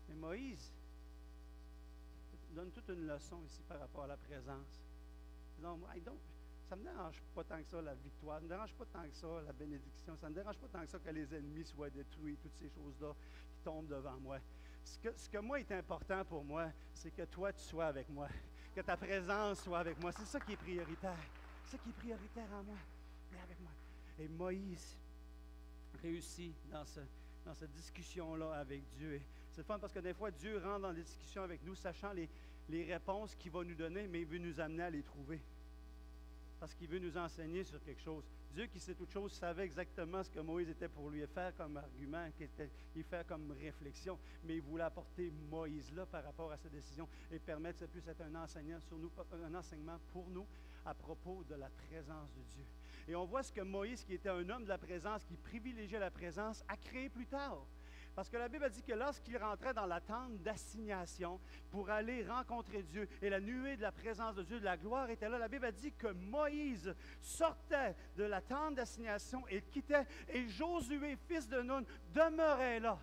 Mais Moïse donne toute une leçon ici par rapport à la présence. Non, ça ne me dérange pas tant que ça, la victoire. Ça ne me dérange pas tant que ça, la bénédiction. Ça ne me dérange pas tant que ça que les ennemis soient détruits, toutes ces choses-là qui tombent devant moi. Ce que moi est important pour moi, c'est que toi, tu sois avec moi. Que ta présence soit avec moi. C'est ça qui est prioritaire. C'est ça qui est prioritaire en moi. Viens avec moi. Et Moïse réussit dans cette discussion-là avec Dieu. Et c'est le fun parce que des fois, Dieu rentre dans des discussions avec nous, sachant les réponses qu'il va nous donner, mais il veut nous amener à les trouver. Parce qu'il veut nous enseigner sur quelque chose. Dieu qui sait toute chose savait exactement ce que Moïse était pour lui faire comme argument, qu'il fait comme réflexion, mais il voulait apporter Moïse là par rapport à sa décision et permettre que ça puisse être un enseignement pour nous à propos de la présence de Dieu. Et on voit ce que Moïse, qui était un homme de la présence, qui privilégiait la présence, a créé plus tard. Parce que la Bible a dit que lorsqu'il rentrait dans la tente d'assignation pour aller rencontrer Dieu et la nuée de la présence de Dieu, de la gloire était là, la Bible a dit que Moïse sortait de la tente d'assignation et quittait, et Josué, fils de Nun, demeurait là.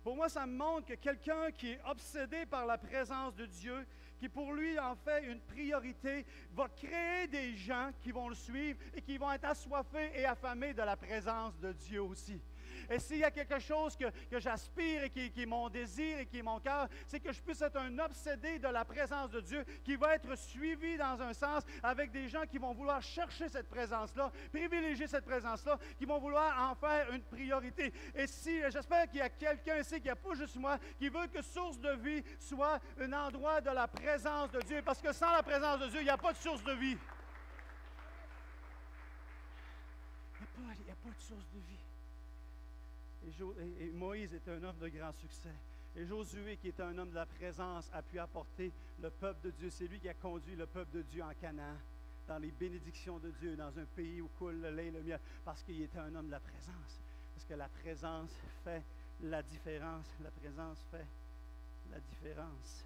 Pour moi, ça me montre que quelqu'un qui est obsédé par la présence de Dieu, qui pour lui en fait une priorité, va créer des gens qui vont le suivre et qui vont être assoiffés et affamés de la présence de Dieu aussi. Et s'il y a quelque chose que j'aspire et qui est mon désir et qui est mon cœur, c'est que je puisse être un obsédé de la présence de Dieu qui va être suivi dans un sens avec des gens qui vont vouloir chercher cette présence-là, privilégier cette présence-là, qui vont vouloir en faire une priorité. Et si, j'espère qu'il y a quelqu'un ici, qu'il n'y a pas juste moi, qui veut que Source de Vie soit un endroit de la présence de Dieu, parce que sans la présence de Dieu, il n'y a pas de source de vie. Il n'y a pas de source de vie. Et Moïse était un homme de grand succès. Et Josué, qui était un homme de la présence, a pu apporter le peuple de Dieu. C'est lui qui a conduit le peuple de Dieu en Canaan, dans les bénédictions de Dieu, dans un pays où coule le lait et le miel, parce qu'il était un homme de la présence. Parce que la présence fait la différence. La présence fait la différence.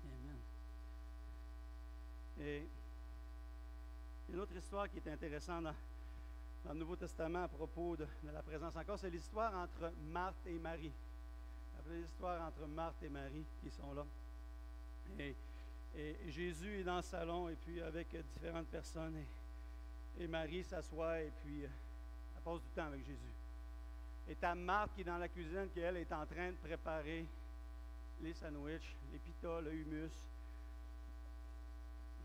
Amen. Et une autre histoire qui est intéressante dans le Nouveau Testament à propos de la présence encore, c'est l'histoire entre Marthe et Marie. L'histoire entre Marthe et Marie qui sont là. Et Jésus est dans le salon et puis avec différentes personnes. Et Marie s'assoit et puis elle passe du temps avec Jésus. Et t'as Marthe qui est dans la cuisine, qui elle est en train de préparer les sandwichs, les pitas, le hummus.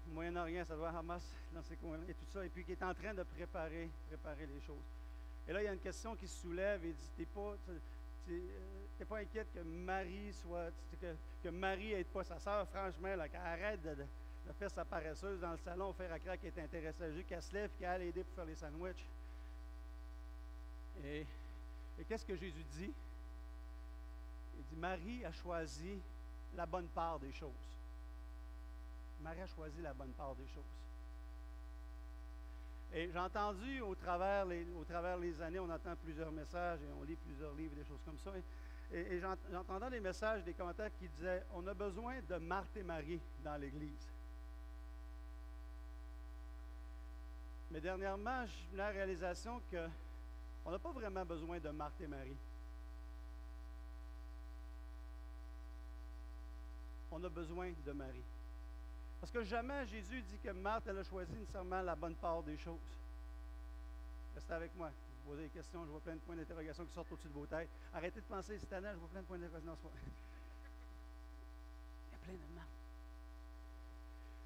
Moyen-Orient, ça doit Hamas dans ces coins-là, et tout ça, et puis qui est en train de préparer les choses. Et là, il y a une question qui se soulève et dit, t'es pas inquiète que Marie soit, que Marie n'aide pas sa sœur, franchement, là, qu'elle arrête de faire sa paresseuse dans le salon, faire à craquer qu'elle est intéressée à Jésus, qu'elle se lève, qu'elle aille aider pour faire les sandwichs. Et qu'est-ce que Jésus dit? Il dit, Marie a choisi la bonne part des choses. Marie a choisi la bonne part des choses. Et j'ai entendu au travers les années, on entend plusieurs messages et on lit plusieurs livres, des choses comme ça. Et j'entendais des messages, des commentaires qui disaient on a besoin de Marthe et Marie dans l'Église. Mais dernièrement, je suis venu à la réalisation qu'on n'a pas vraiment besoin de Marthe et Marie. On a besoin de Marie. Parce que jamais Jésus dit que Marthe, elle a choisi nécessairement la bonne part des choses. Restez avec moi. Vous posez des questions, je vois plein de points d'interrogation qui sortent au-dessus de vos têtes. Arrêtez de penser cette année, je vois plein de points d'interrogation. Il y a plein de Marthe.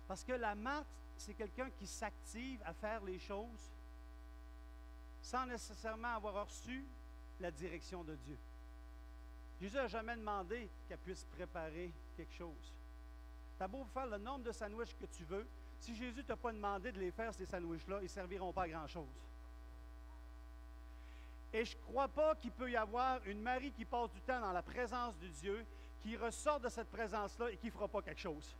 Parce que la Marthe, c'est quelqu'un qui s'active à faire les choses sans nécessairement avoir reçu la direction de Dieu. Jésus n'a jamais demandé qu'elle puisse préparer quelque chose. Tu as beau faire le nombre de sandwichs que tu veux, si Jésus ne t'a pas demandé de les faire, ces sandwichs-là, ils ne serviront pas à grand-chose. Et je ne crois pas qu'il peut y avoir une Marie qui passe du temps dans la présence de Dieu, qui ressort de cette présence-là et qui ne fera pas quelque chose.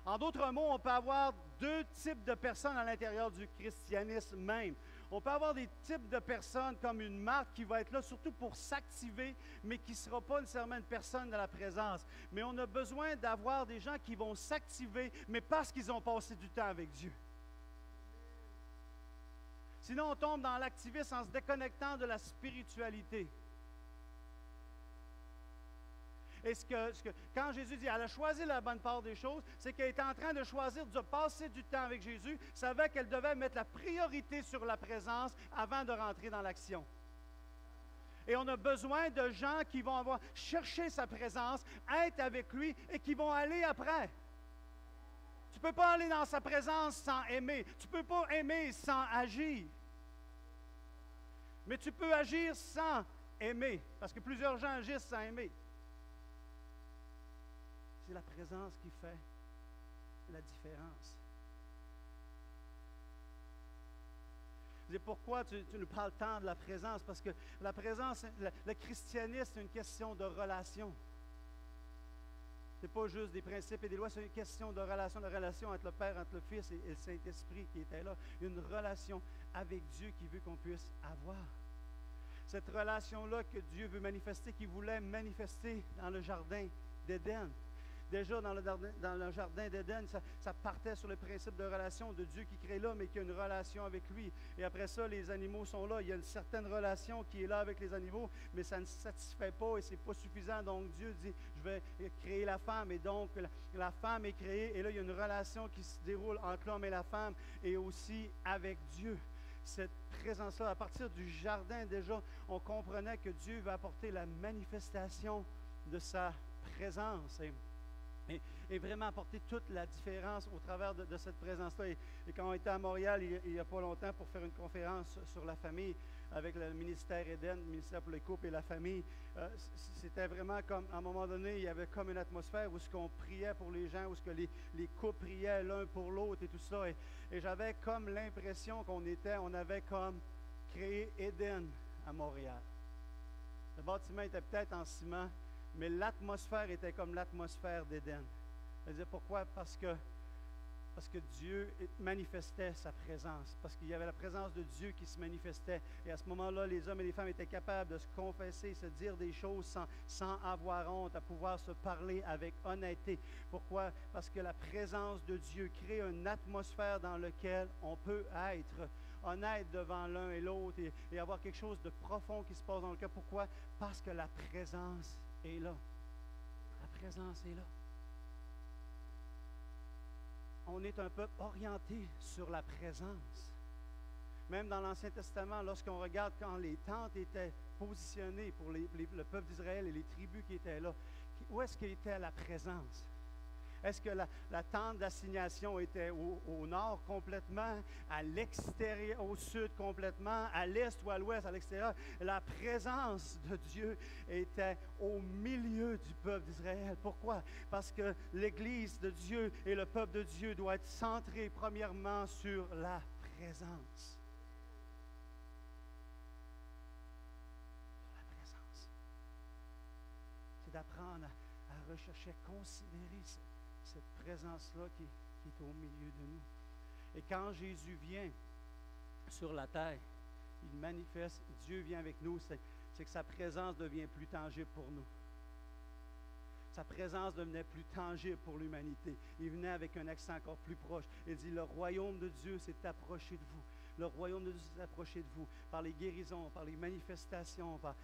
En d'autres mots, on peut avoir deux types de personnes à l'intérieur du christianisme même. On peut avoir des types de personnes comme une Marthe qui va être là surtout pour s'activer, mais qui ne sera pas nécessairement une personne de la présence. Mais on a besoin d'avoir des gens qui vont s'activer, mais parce qu'ils ont passé du temps avec Dieu. Sinon, on tombe dans l'activisme en se déconnectant de la spiritualité. Et quand Jésus dit, elle a choisi la bonne part des choses, c'est qu'elle était en train de choisir de passer du temps avec Jésus, savait qu'elle devait mettre la priorité sur la présence avant de rentrer dans l'action. Et on a besoin de gens qui vont avoir cherché sa présence, être avec lui et qui vont aller après. Tu ne peux pas aller dans sa présence sans aimer. Tu ne peux pas aimer sans agir. Mais tu peux agir sans aimer, parce que plusieurs gens agissent sans aimer. C'est la présence qui fait la différence. C'est pourquoi tu nous parles tant de la présence, parce que la présence, le christianisme, c'est une question de relation. Ce n'est pas juste des principes et des lois, c'est une question de relation entre le Père, entre le Fils et le Saint-Esprit qui était là. Une relation avec Dieu qu'il veut qu'on puisse avoir. Cette relation-là que Dieu veut manifester, qu'il voulait manifester dans le jardin d'Éden. Déjà, dans le jardin d'Éden, ça partait sur le principe de relation de Dieu qui crée l'homme et qui a une relation avec lui. Et après ça, les animaux sont là. Il y a une certaine relation qui est là avec les animaux, mais ça ne satisfait pas et ce n'est pas suffisant. Donc, Dieu dit, je vais créer la femme. Et donc, la femme est créée. Et là, il y a une relation qui se déroule entre l'homme et la femme et aussi avec Dieu. Cette présence-là, à partir du jardin, déjà, on comprenait que Dieu va apporter la manifestation de sa présence. Et vraiment apporter toute la différence au travers de cette présence-là. Et quand on était à Montréal il n'y a pas longtemps pour faire une conférence sur la famille avec le ministère Éden, le ministère pour les couples et la famille, c'était vraiment comme, à un moment donné, il y avait comme une atmosphère où ce qu'on priait pour les gens, où ce que les couples priaient l'un pour l'autre et tout ça. Et j'avais comme l'impression on avait comme créé Éden à Montréal. Le bâtiment était peut-être en ciment, mais l'atmosphère était comme l'atmosphère d'Éden. C'est-à-dire pourquoi? Parce que Dieu manifestait sa présence, parce qu'il y avait la présence de Dieu qui se manifestait. Et à ce moment-là, les hommes et les femmes étaient capables de se confesser, se dire des choses sans avoir honte, à pouvoir se parler avec honnêteté. Pourquoi? Parce que la présence de Dieu crée une atmosphère dans laquelle on peut être honnête devant l'un et l'autre et avoir quelque chose de profond qui se passe dans le cœur. Pourquoi? Parce que la présence est là. La présence est là. On est un peuple orienté sur la présence. Même dans l'Ancien Testament, lorsqu'on regarde quand les tentes étaient positionnées pour le peuple d'Israël et les tribus qui étaient là, où est-ce qu'était la présence? Est-ce que la tente d'assignation était au nord complètement, à l'extérieur, au sud complètement, à l'est ou à l'ouest, à l'extérieur? La présence de Dieu était au milieu du peuple d'Israël. Pourquoi? Parce que l'Église de Dieu et le peuple de Dieu doit être centré premièrement sur la présence. Sur la présence. C'est d'apprendre à rechercher, à considérer cette présence-là qui est au milieu de nous. Et quand Jésus vient sur la terre, il manifeste, Dieu vient avec nous, c'est que sa présence devient plus tangible pour nous. Sa présence devenait plus tangible pour l'humanité. Il venait avec un accent encore plus proche. Il dit, le royaume de Dieu s'est approché de vous. Le royaume de Dieu s'est approché de vous par les guérisons, par les manifestations, par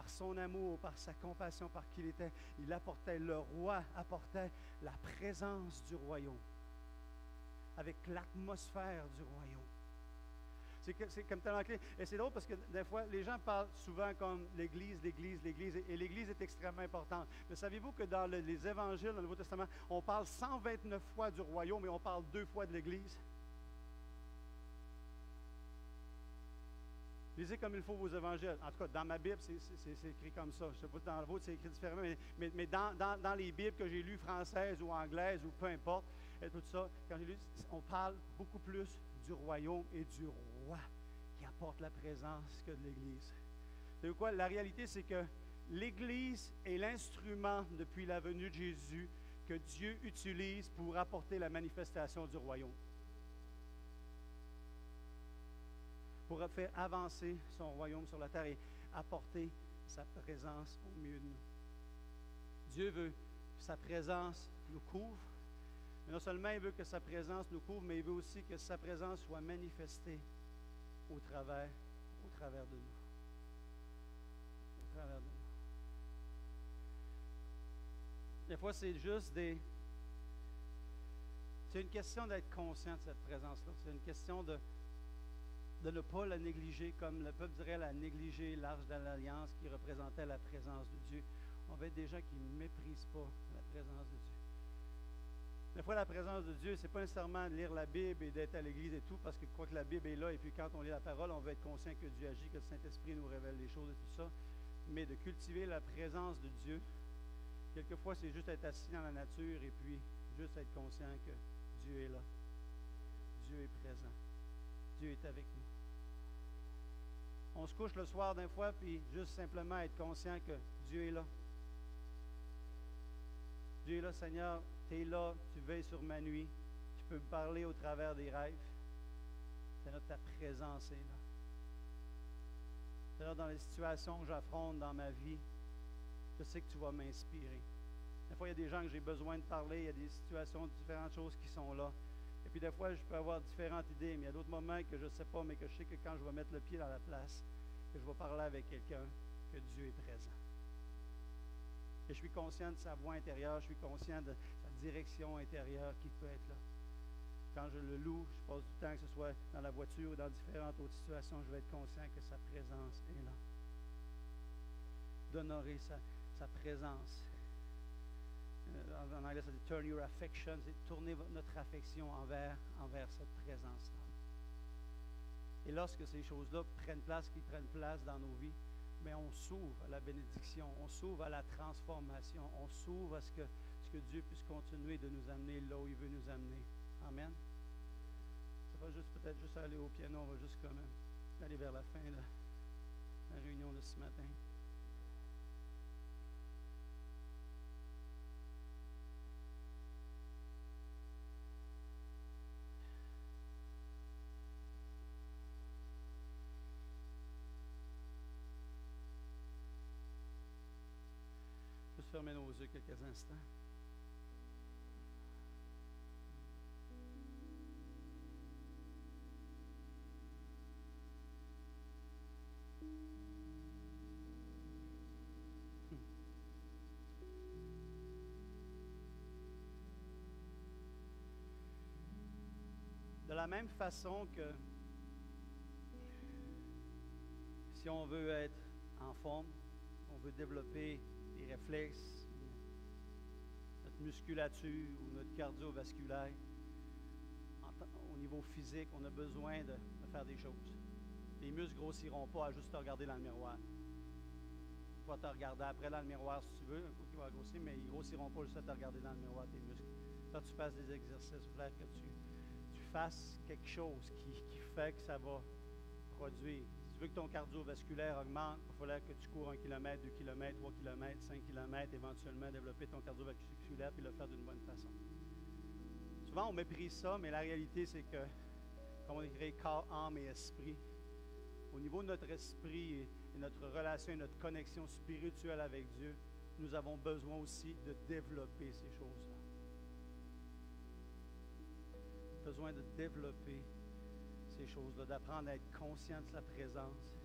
son amour, par sa compassion, par qui il était. Il apportait, le roi apportait la présence du royaume, avec l'atmosphère du royaume. C'est comme tellement clé. Et c'est drôle parce que des fois, les gens parlent souvent comme l'Église, l'Église, l'Église, et l'Église est extrêmement importante. Mais savez-vous que dans les évangiles, dans le Nouveau Testament, on parle 129 fois du royaume et on parle 2 fois de l'Église? Lisez comme il faut vos évangiles. En tout cas, dans ma Bible, c'est écrit comme ça. Je ne sais pas, dans le vôtre, c'est écrit différemment, mais dans les Bibles que j'ai lues, françaises ou anglaises ou peu importe, et tout ça, quand j'ai lu, on parle beaucoup plus du royaume et du roi qui apporte la présence que de l'Église. Vous savez quoi? La réalité, c'est que l'Église est l'instrument depuis la venue de Jésus que Dieu utilise pour apporter la manifestation du royaume. Pour faire avancer son royaume sur la terre et apporter sa présence au milieu de nous. Dieu veut que sa présence nous couvre. Mais non seulement il veut que sa présence nous couvre, mais il veut aussi que sa présence soit manifestée au travers de nous. Au travers de nous. Des fois, c'est juste c'est une question d'être conscient de cette présence-là. C'est une question de ne pas la négliger, comme le peuple dirait, la négliger l'arche de l'Alliance qui représentait la présence de Dieu. On va être des gens qui ne méprisent pas la présence de Dieu. Des fois, la présence de Dieu, ce n'est pas nécessairement de lire la Bible et d'être à l'Église et tout, parce que quoi que la Bible est là, et puis quand on lit la parole, on veut être conscient que Dieu agit, que le Saint-Esprit nous révèle les choses et tout ça. Mais de cultiver la présence de Dieu, quelquefois, c'est juste être assis dans la nature et puis juste être conscient que Dieu est là. Dieu est présent. Dieu est avec nous. On se couche le soir d'un fois, puis juste simplement être conscient que Dieu est là. Dieu est là, Seigneur, tu es là, tu veilles sur ma nuit, tu peux me parler au travers des rêves. Seigneur, ta présence est là. Seigneur, dans les situations que j'affronte dans ma vie, je sais que tu vas m'inspirer. Des fois, il y a des gens que j'ai besoin de parler, il y a des situations, différentes choses qui sont là. Et puis des fois, je peux avoir différentes idées, mais il y a d'autres moments que je ne sais pas, mais que je sais que quand je vais mettre le pied dans la place, que je vais parler avec quelqu'un, que Dieu est présent. Et je suis conscient de sa voix intérieure, je suis conscient de sa direction intérieure qui peut être là. Quand je le loue, je passe du temps, que ce soit dans la voiture ou dans différentes autres situations, je vais être conscient que sa présence est là. D'honorer sa présence. En anglais, ça dit « turn your affection », c'est tourner notre affection envers cette présence-là. Et lorsque ces choses-là prennent place, qu'ils prennent place dans nos vies, mais on s'ouvre à la bénédiction, on s'ouvre à la transformation, on s'ouvre à ce que Dieu puisse continuer de nous amener là où il veut nous amener. Amen. Ça va juste peut-être juste aller au piano, on va juste comme aller vers la fin de la réunion de ce matin. Juste fermer nos yeux quelques instants. De la même façon que si on veut être en forme, on veut développer des réflexes, notre musculature ou notre cardiovasculaire, au niveau physique, on a besoin de faire des choses. Les muscles ne grossiront pas à juste te regarder dans le miroir. Tu vas te regarder après dans le miroir si tu veux, un coup qui va grossir, mais ils ne grossiront pas juste à te regarder dans le miroir, tes muscles. Quand tu fasses des exercices, il faut que tu fasses quelque chose qui fait que ça va produire. tu veux que ton cardiovasculaire augmente, il va falloir que tu cours 1 km, 2 km, 3 km, 5 km, éventuellement développer ton cardiovasculaire puis le faire d'une bonne façon. Souvent, on méprise ça, mais la réalité, c'est que, comme on écrit corps, âme et esprit, au niveau de notre esprit et notre relation et notre connexion spirituelle avec Dieu, nous avons besoin aussi de développer ces choses-là. Besoin de développer ces choses-là, d'apprendre à être conscient de sa présence.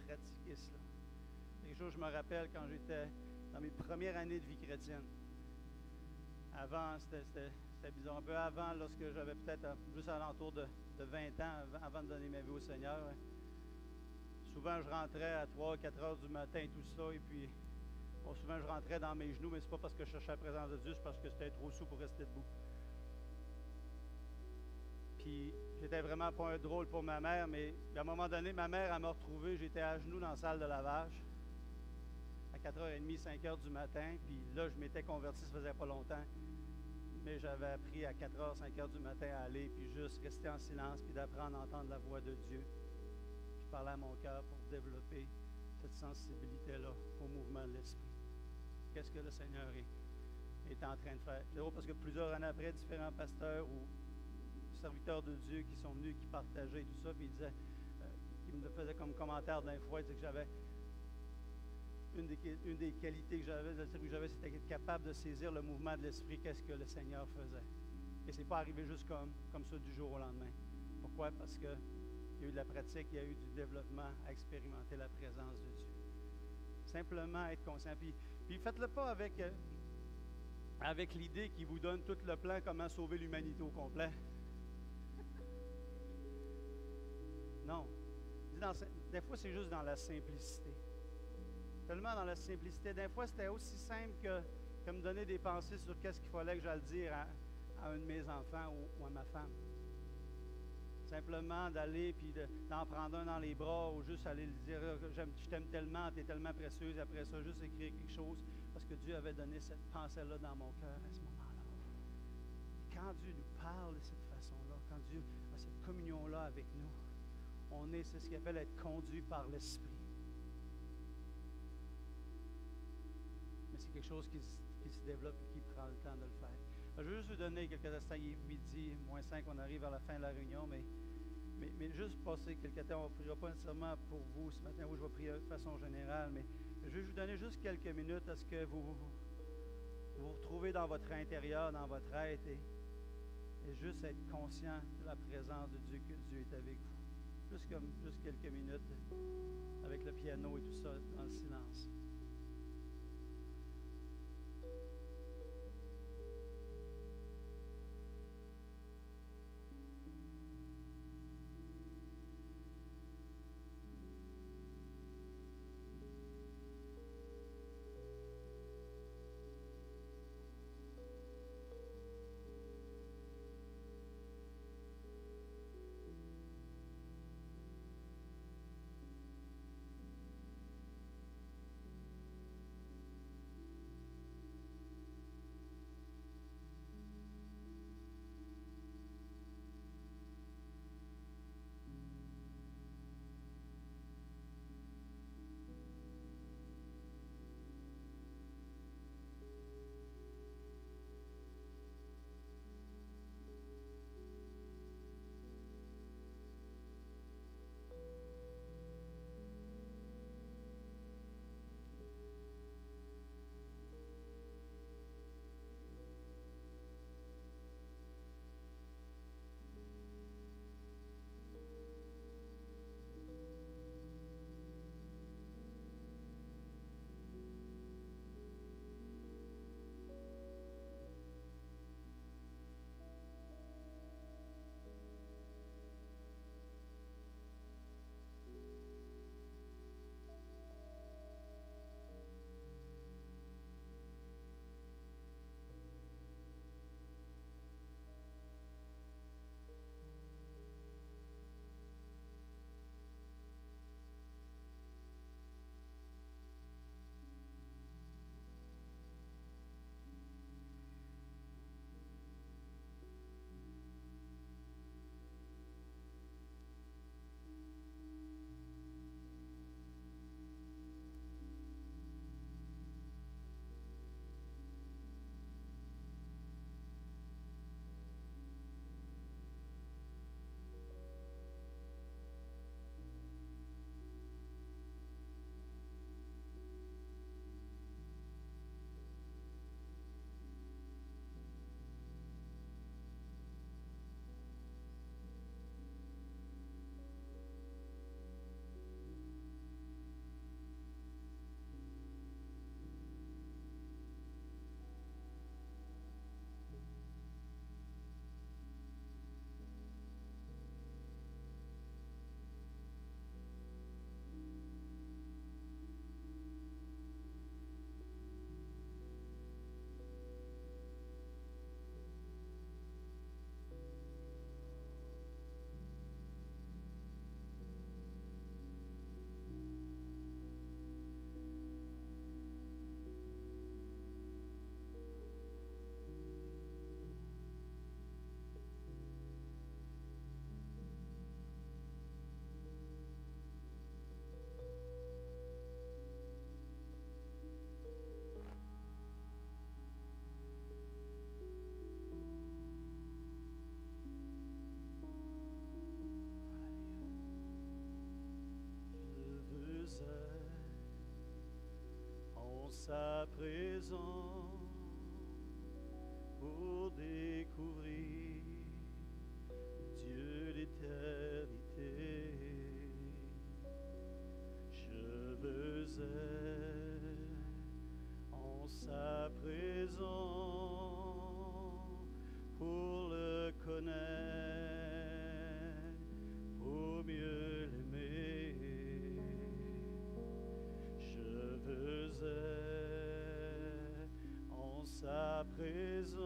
Pratiquer cela. Quelque chose, je me rappelle quand j'étais dans mes premières années de vie chrétienne. Avant, c'était bizarre. Un peu avant, lorsque j'avais peut-être juste à l'entour de 20 ans, avant de donner ma vie au Seigneur, hein. Souvent, je rentrais à 3-4 heures du matin et tout ça, et puis, bon, souvent, je rentrais dans mes genoux, mais c'est pas parce que je cherchais la présence de Dieu, c'est parce que j'étais trop sous pour rester debout. Puis, j'étais vraiment pas un drôle pour ma mère, mais à un moment donné, ma mère, elle m'a retrouvé, j'étais à genoux dans la salle de lavage, à 4h30, 5h du matin, puis là, je m'étais converti, ça faisait pas longtemps, mais j'avais appris à 4h, 5h du matin à aller, puis juste rester en silence, puis d'apprendre à entendre la voix de Dieu, puis parler à mon cœur pour développer cette sensibilité-là au mouvement de l'Esprit. Qu'est-ce que le Seigneur est en train de faire? C'est drôle parce que plusieurs années après, différents pasteurs ou serviteurs de Dieu qui sont venus, qui partageaient tout ça, puis ils disaient, qui me faisaient comme commentaire d'un fois, ils disaient que j'avais une des qualités que j'avais, c'était d'être capable de saisir le mouvement de l'Esprit, qu'est-ce que le Seigneur faisait. Et ce n'est pas arrivé juste comme ça du jour au lendemain. Pourquoi? Parce qu'il y a eu de la pratique, il y a eu du développement à expérimenter la présence de Dieu. Simplement être conscient. Puis faites-le pas avec l'idée qui vous donne tout le plan comment sauver l'humanité au complet. Non. Des fois, c'est juste dans la simplicité. Tellement dans la simplicité. Des fois, c'était aussi simple que me donner des pensées sur qu'est-ce qu'il fallait que j'aille dire à un de mes enfants ou à ma femme. Simplement d'aller puis d'en prendre un dans les bras ou juste aller lui dire je t'aime tellement, tu es tellement précieuse. Après ça, juste écrire quelque chose parce que Dieu avait donné cette pensée-là dans mon cœur à ce moment-là. Quand Dieu nous parle de cette façon-là, quand Dieu a cette communion-là avec nous, c'est ce qu'il appelle être conduit par l'Esprit. Mais c'est quelque chose qui se développe et qui prend le temps de le faire. Je veux juste vous donner quelques instants, il est midi, moins 5, on arrive à la fin de la réunion, mais juste passer quelques temps, on ne priera pas nécessairement pour vous ce matin, où je vais prier de façon générale, mais je vais vous donner juste quelques minutes à ce que vous retrouvez dans votre intérieur, dans votre être, et juste être conscient de la présence de Dieu, que Dieu est avec vous. Juste quelques minutes avec le piano et tout ça, dans le silence. sa présence pour découvrir Dieu d'éternité. Je veux être en sa présence pour le connaître, pour mieux l'aimer. Je veux être en sa présence,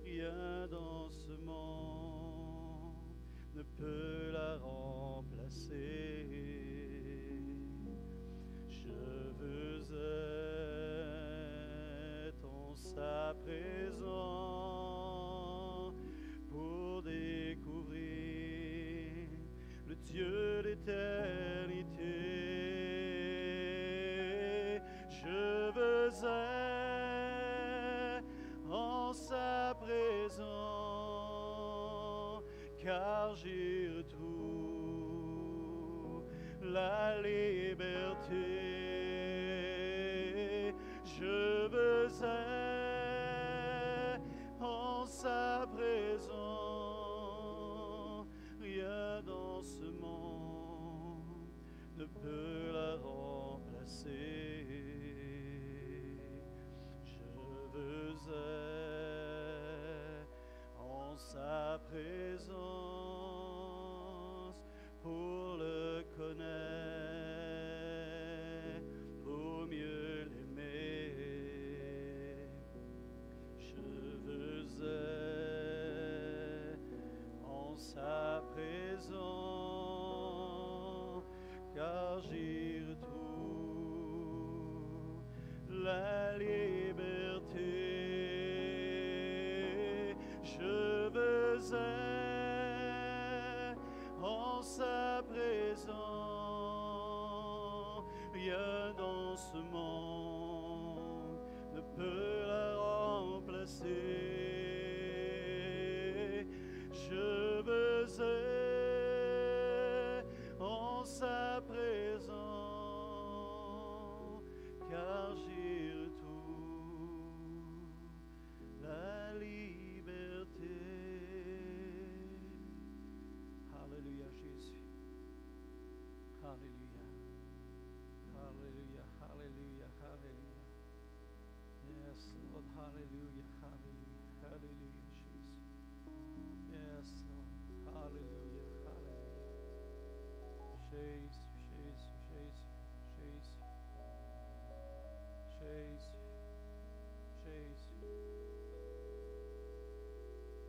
rien dans ce monde ne peut la remplacer. Je veux être en sa présence pour découvrir le Dieu d'éternité. Je veux être en sa présence, car j'y retrouve la liberté. Je veux être en sa présence, rien dans ce monde ne peut la remplacer. Je veux être en sa présence pour le connaître, pour mieux l'aimer. Je veux être en sa présence, car j'y retrouve la liberté. Je veux être en sa présence, rien dans ce monde ne peut la remplacer. Je veux être en sa présence, car j'y retrouve la liberté. Alléluia, Jésus. Alléluia. Alléluia, alléluia, alléluia. Yes, Lord, hallelujah, hallelujah, hallelujah, Jesus. Yes, Lord, hallelujah, hallelujah. Jésus, Jésus, Jésus, Jésus. Jésus, Jésus.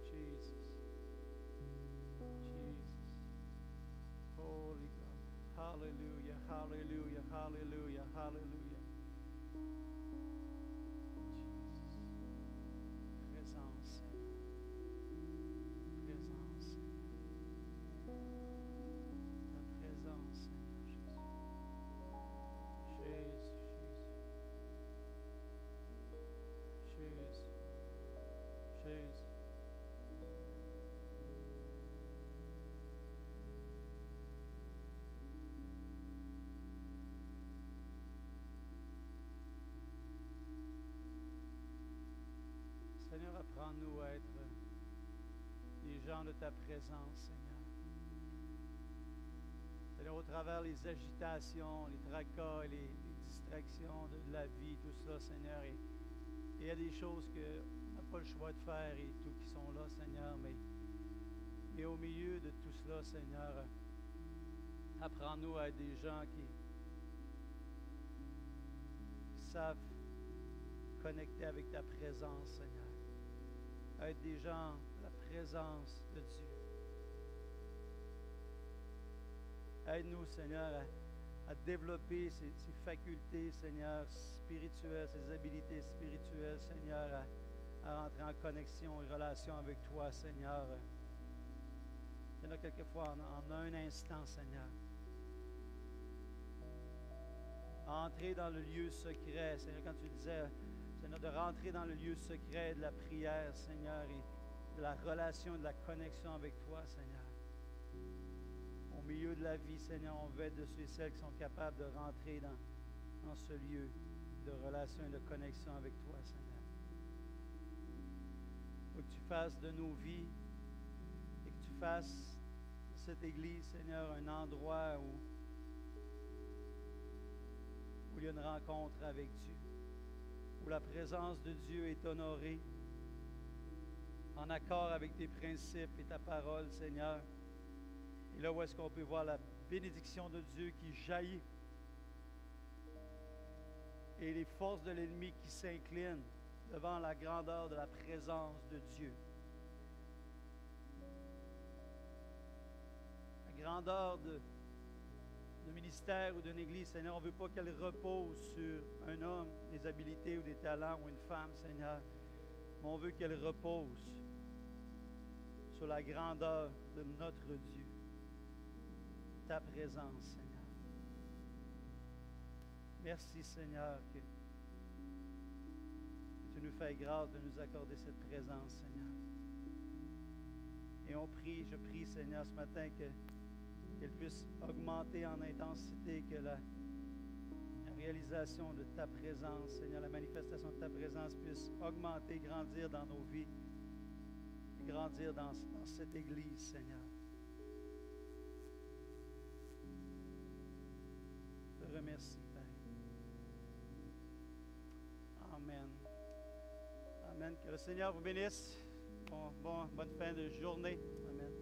Jesus, Jesus. Holy God. Hallelujah, hallelujah, hallelujah, hallelujah. Jesus. Présence, Seigneur. Présence, Seigneur. Ta présence, Seigneur Jésus. Jésus, Jésus. Jésus. Seigneur, apprends-nous à être des gens de ta présence, Seigneur. Seigneur, au travers les agitations, les tracas, les distractions de la vie, tout ça, Seigneur, et il y a des choses qu'on n'a pas le choix de faire et tout qui sont là, Seigneur, mais au milieu de tout cela, Seigneur, apprends-nous à être des gens qui savent connecter avec ta présence, Seigneur. À être des gens de la présence de Dieu. Aide-nous, Seigneur, à développer ces facultés, Seigneur, spirituelles, ces habilités spirituelles, Seigneur, à rentrer en connexion et relation avec toi, Seigneur. Seigneur, quelquefois, en un instant, Seigneur. Entrer dans le lieu secret, Seigneur, quand tu disais, Seigneur, de rentrer dans le lieu secret de la prière, Seigneur, et de la relation, de la connexion avec toi, Seigneur. Au milieu de la vie, Seigneur, on veut être de ceux et celles qui sont capables de rentrer en ce lieu de relation et de connexion avec toi, Seigneur. Il faut que tu fasses de nos vies et que tu fasses de cette Église, Seigneur, un endroit où il y a une rencontre avec Dieu, où la présence de Dieu est honorée, en accord avec tes principes et ta parole, Seigneur. Et là où est-ce qu'on peut voir la bénédiction de Dieu qui jaillit et les forces de l'ennemi qui s'inclinent devant la grandeur de la présence de Dieu. La grandeur de ministère ou d'une église, Seigneur, on ne veut pas qu'elle repose sur un homme, des habiletés ou des talents ou une femme, Seigneur, mais on veut qu'elle repose sur la grandeur de notre Dieu, ta présence, Seigneur. Merci, Seigneur, que tu nous fais grâce de nous accorder cette présence, Seigneur. Et on prie, je prie, Seigneur, ce matin qu'elle puisse augmenter en intensité, que la réalisation de ta présence, Seigneur, la manifestation de ta présence puisse augmenter, grandir dans nos vies, et grandir dans cette Église, Seigneur. Je te remercie, Père. Amen. Amen. Que le Seigneur vous bénisse. Bonne fin de journée. Amen.